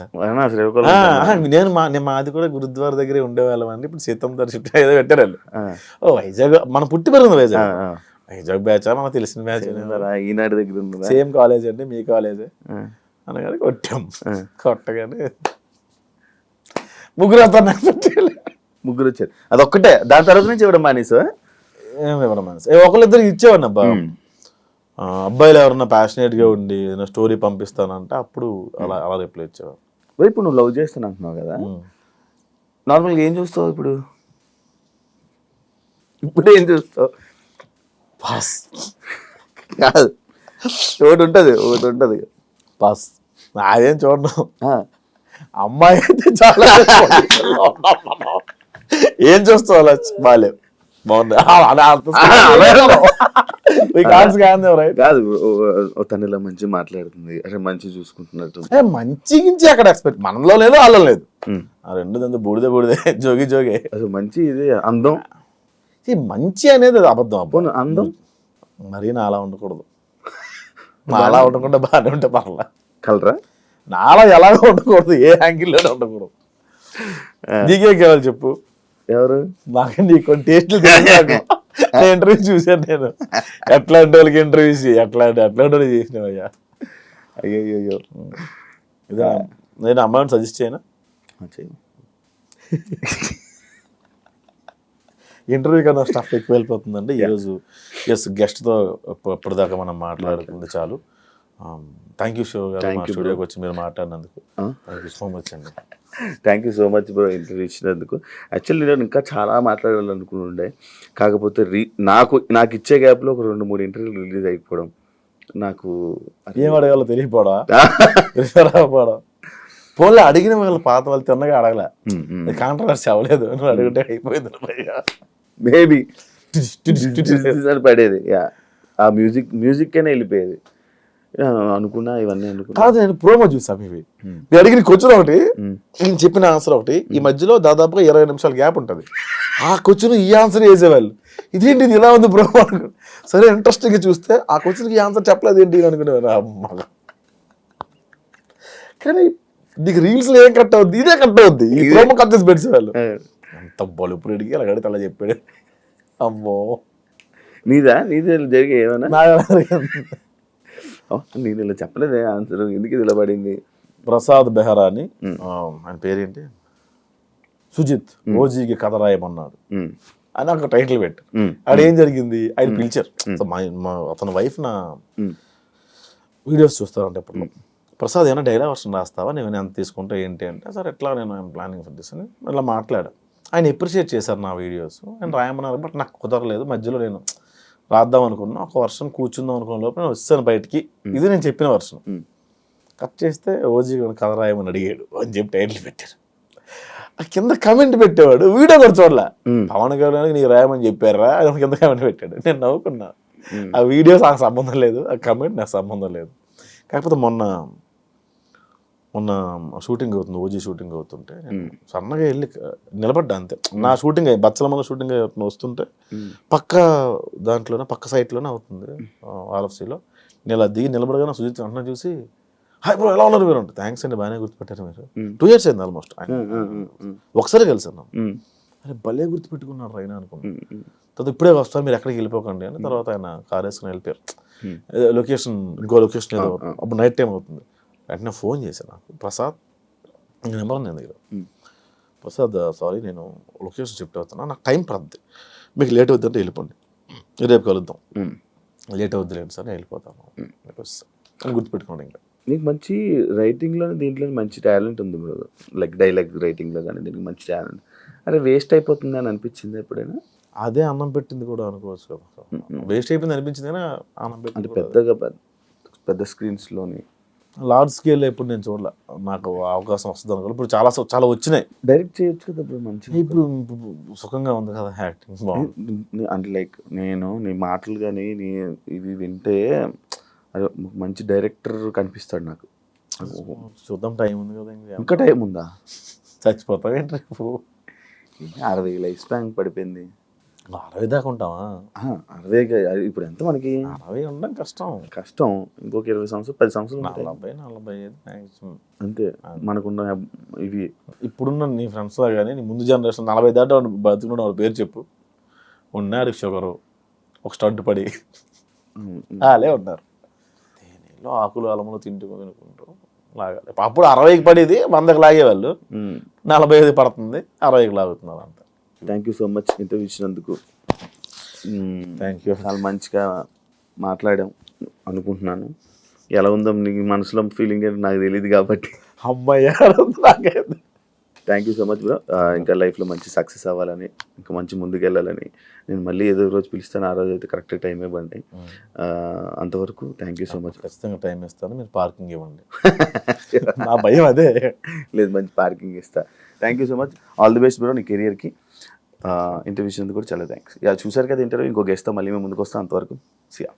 నేను మాది కూడా గురుద్వార దగ్గరే ఉండేవాళ్ళం అండి. ఇప్పుడు సీతం దర్శనం ఏదో పెట్టారు వాళ్ళు. ఓ వైజాగ్ మన పుట్టి పెరిగింది వైజాగ్ బ్యాచ్, మనకు తెలిసిన బ్యాచ్. ఈనాడు దగ్గర ఉంది, సేమ్ కాలేజ్ అండి, మీ కాలేజే అనగానే కొట్టాం. కొట్టగానే ముగ్గురు ముగ్గురు వచ్చారు. అదొక్కటే. దాని తర్వాత నుంచి ఇవ్వడం మానేసా? ఇవ్వడం మానేసా. ఒకళ్ళిద్దరికి ఇచ్చేవాడిని అబ్బా. అబ్బాయిలు ఎవరన్నా ప్యాషనేట్ గా ఉండి ఏదైనా స్టోరీ పంపిస్తానంటే అప్పుడు అలా రిప్లై ఇచ్చేవాడు. ఇప్పుడు నువ్వు లవ్ చేస్తాను అంటున్నావు కదా, నార్మల్గా ఏం చూస్తావు ఇప్పుడు? ఇప్పుడు ఏం చూస్తావు? పాస్ కాదు, ఒకటి ఉంటుంది పాస్. అదేం చూడడం. అమ్మాయి అయితే చాలా ఏం చూస్తావు అలా బాగాలేవు బాగుంది కాదు. తను ఇలా మంచి మాట్లాడుతుంది, అరే మంచి చూసుకుంటున్నట్టు. మంచి గించి అక్కడ ఎక్స్పెక్ట్ మనలో లేదు వాళ్ళలో లేదు. ఆ రెండు దంతా బూడిదే జోగే. అసలు మంచి ఇది అందం. మంచి అనేది అబద్ధం. అబ్బో అందం మరీ నాలా ఉండకూడదు. నాలా ఉండకుండా బాగానే ఉంటే పర్లా. కలరా? నాలా ఎలాగో ఉండకూడదు, ఏ యాంగిల్లోనే ఉండకూడదు. నీకేం కావాలి చెప్పు? ఎవరు? మాకు నీకు కొన్ని టేస్ట్లు ఇంటర్వ్యూ చూశాను నేను. ఎట్లాంటి వాళ్ళకి ఇంటర్వ్యూస్ ఎట్లాంటి వాళ్ళు చేసినావయ్యా. అయ్యో నేను అమ్మాయిని సజెస్ట్ చేయనా? ఇంటర్వ్యూ కన్నా స్టఫ్ ఎక్కువ వెళ్ళిపోతుందండి ఈరోజు. గెస్ట్తో ఇప్పటిదాకా మనం మాట్లాడుతుంది చాలు. థ్యాంక్ యూ శివ గారు, మా స్టూడియోకి వచ్చి మీరు మాట్లాడినందుకు. థ్యాంక్ యూ సో మచ్ అండి. Thank you so much bro interview ఇచ్చినందుకు. యాక్చువల్లీ నేను ఇంకా చాలా మాట్లాడాలనుకుంటుండే, కాకపోతే నాకు ఇచ్చే గ్యాప్లో ఒక 2-3 ఇంటర్వ్యూలు రిలీజ్ అయిపోవడం నాకు ఏం అడగాలో తెలియపోవడం. పోలే అడిగిన వాళ్ళు పాత వాళ్ళు తిన్నగా అడగలే, కాంట్రవర్సీ అవ్వలేదు. నువ్వు అడిగితే అయిపోయింది. మేబీ పడేది ఆ మ్యూజిక్ అయినా వెళ్ళిపోయేది అనుకున్నా. ఇవన్నీ అనుకున్నా కాదు. నేను ప్రోమో చూసాను ఇవి. నేను అడిగిన క్వశ్చన్ ఒకటి, నేను చెప్పిన ఆన్సర్ ఒకటి. ఈ మధ్యలో దాదాపుగా 20 నిమిషాల గ్యాప్ ఉంటుంది. ఆ క్వశ్చన్ ఈ ఆన్సర్ వేసేవాళ్ళు. ఇదేంటి ఇది ఇలా ఉంది ప్రోమో అనుకో. సరే ఇంట్రెస్టింగ్ చూస్తే ఆ క్వశ్చన్కి ఈ ఆన్సర్ చెప్పలేదు ఏంటి అనుకునేవారు. అమ్మ కానీ నీకు రీల్స్ లో ఏం కట్ అవుద్ది, ఇదే కట్ అవుద్ది. ఈ ప్రోమో కట్ చేసి పెట్టేవాళ్ళు. అంత బలుపుడికి అలా కడితే అలా చెప్పాడు. అమ్మో నీదే జరిగే ఏమైనా నాకు నేను ఇలా చెప్పలేదే ఆన్సర్, ఎందుకు ఇది ఇలా పడింది? ప్రసాద్ బెహ్రా అని ఆయన పేరేంటి, సుజిత్ ఓజీకి కథ రాయమన్నాడు అని ఒక టైటిల్ పెట్టారు. అక్కడ ఏం జరిగింది, ఆయన పిలిచారు. సో అతని వైఫ్ నా వీడియోస్ చూస్తారంటే ఎప్పుడు, ప్రసాద్ ఏమైనా డైలాగ్ వర్షన్ రాస్తావా, నేను ఎంత తీసుకుంటా ఏంటి అంటే, సార్ ఎట్లా నేను ఐఎమ్ ప్లానింగ్ ఫర్ దిస్ అని ఇలా మాట్లాడా. ఆయన ఎప్రిషియేట్ చేశారు నా వీడియోస్, ఆయన రాయమన్నారు. బట్ నాకు కుదరలేదు, మధ్యలో నేను రాద్దాం అనుకున్నా, ఒక వర్షన్ కూర్చుందాం అనుకున్న లోపల నేను వచ్చాను బయటికి. ఇది నేను చెప్పిన వర్షన్ కట్ చేస్తే ఓజీ కథ రాయమని అడిగాడు అని చెప్పి టైటిల్ పెట్టారు. ఆ కింద కమెంట్ పెట్టేవాడు, వీడియో కూడా చూడలే. పవన్ కళ్యాణ్ నీకు రాయమని చెప్పారా అని కింద కమెంట్ పెట్టాడు. నేను నవ్వుకున్నా. ఆ వీడియోస్ నాకు సంబంధం లేదు, ఆ కమెంట్ నాకు సంబంధం లేదు. కాకపోతే మొన్న షూటింగ్ అవుతుంది, ఓజీ షూటింగ్ అవుతుంటే నేను సన్నగా వెళ్ళి నిలబడ్డా అంతే. నా షూటింగ్ బచ్చలమల్ల షూటింగ్ వస్తుంటే పక్క దాంట్లోనే పక్క సైట్లోనే అవుతుంది ఆర్ఎఫ్సీలో. నేను అలా దిగి నిలబడగానే సుజిత్ అన్న చూసి, హాయ్ బ్రో ఎలా ఉన్నారు మీరు అంటే, థ్యాంక్స్ అండి బాగానే గుర్తుపెట్టారు మీరు, 2 years అయింది ఆల్మోస్ట్. ఒకసారి కలిసాను. అరే భలే గుర్తుపెట్టుకున్నారు రైనా అనుకున్నాను. తర్వాత ఇప్పుడే వస్తారు మీరు ఎక్కడికి వెళ్ళిపోకండి అని. తర్వాత ఆయన కార్ వేసుకుని వెళ్ళిపోయారు. లొకేషన్ ఇంకో లొకేషన్ ఏదో, అప్పుడు నైట్ టైం అవుతుంది. వెంటనే ఫోన్ చేశాను నాకు, ప్రసాద్ నెంబర్ ఉంది దగ్గర, ప్రసాద్ సారీ నేను లొకేషన్ షిఫ్ట్ అవుతున్నా, నాకు టైం పడుతుంది, మీకు లేట్ అవుతుందంటే వెళ్ళిపోండి, రేపు కలుద్దాం. లేట్ అవుద్ది లేండి సార్ నేను వెళ్ళిపోతాను అని గుర్తుపెట్టుకోండి. ఇంకా నీకు మంచి రైటింగ్లో దీంట్లో మంచి టాలెంట్ ఉంది బ్రో, లైక్ డైలాగ్ రైటింగ్లో కానీ దీనికి మంచి టాలెంట్. అరే వేస్ట్ అయిపోతుంది అని అనిపించింది ఎప్పుడైనా? అదే అన్నం పెట్టింది కూడా అనుకోవచ్చు కదా, వేస్ట్ అయిపోయింది అనిపించింది కానీ అన్నం పెట్టింది పెద్దగా పెద్ద స్క్రీన్స్లోని లార్జ్ స్కేల్లో ఎప్పుడు నేను చూడలే. నాకు అవకాశం వస్తుంది అనుకో, ఇప్పుడు చాలా వచ్చినాయి. డైరెక్ట్ చేయొచ్చు కదా ఇప్పుడు మంచిగా. ఇప్పుడు సుఖంగా ఉంది కదా యాక్టింగ్ బాగుంది. అంటే లైక్ నేను నీ మాటలు కానీ ఇవి వింటే అదే మంచి డైరెక్టర్ కనిపిస్తాడు నాకు. చూద్దాం, టైం ఉంది కదా, ఇంకా టైం ఉందా? చచ్చిపోతావు ఏంటి రేపు? 60 లైఫ్ స్పాన్ పడిపోయింది. 60 దాకా ఉంటావా? 60 ఇప్పుడు ఎంత మనకి? 60 ఉండడం కష్టం. ఇంకొక 20 సంవత్సరాలు 10 సంవత్సరాలు 40-45 మ్యాక్సిమం అంతే మనకున్న ఇవి. ఇప్పుడున్న నీ ఫ్రెండ్స్ లా కానీ నీ ముందు జనరేషన్ 40 దాటా బతుకున్న వాళ్ళ పేరు చెప్పు. ఉన్నారు షుగరు, ఒక స్టడ్ పడి అలే ఉన్నారు. తేనెలో ఆకులు అలములు తింటుకుంటూ లాగాలి. అప్పుడు 60కి పడేది 100కి లాగేవాళ్ళు, 45 పడుతుంది 60కి లాగుతున్నారు అంత. Thank you so much interview ఇచ్చినందుకు. Thank you. చాలా మంచిగా మాట్లాడాం అనుకుంటున్నాను. ఎలా ఉందో నీ మనసులో ఫీలింగ్ ఏంటో నాకు తెలియదు కాబట్టి అమ్మాయి thank you so much bro. ఇంకా లైఫ్లో మంచి సక్సెస్ అవ్వాలని, ఇంకా మంచి ముందుకు వెళ్ళాలని నేను మళ్ళీ ఏదో రోజు పిలుస్తాను. ఆ రోజు అయితే కరెక్ట్ టైం ఇవ్వండి. అంతవరకు థ్యాంక్ యూ సో మచ్. ఖచ్చితంగా టైం ఇస్తాను, మీరు పార్కింగ్ ఇవ్వండి. నా భయం అదే. లేదు, మంచి పార్కింగ్ ఇస్తా. Thank you so much. All the best bro నీ కెరియర్కి. ఇంటర్వ్యూ ఇచ్చినందుకు కూడా చాలా థ్యాంక్స్. చూసారు కదా ఇంటర్వ్యూ. ఇంకో గెస్ట్తో మళ్ళీ మేము ముందుకు వస్తాం. అంతవరకు సియా.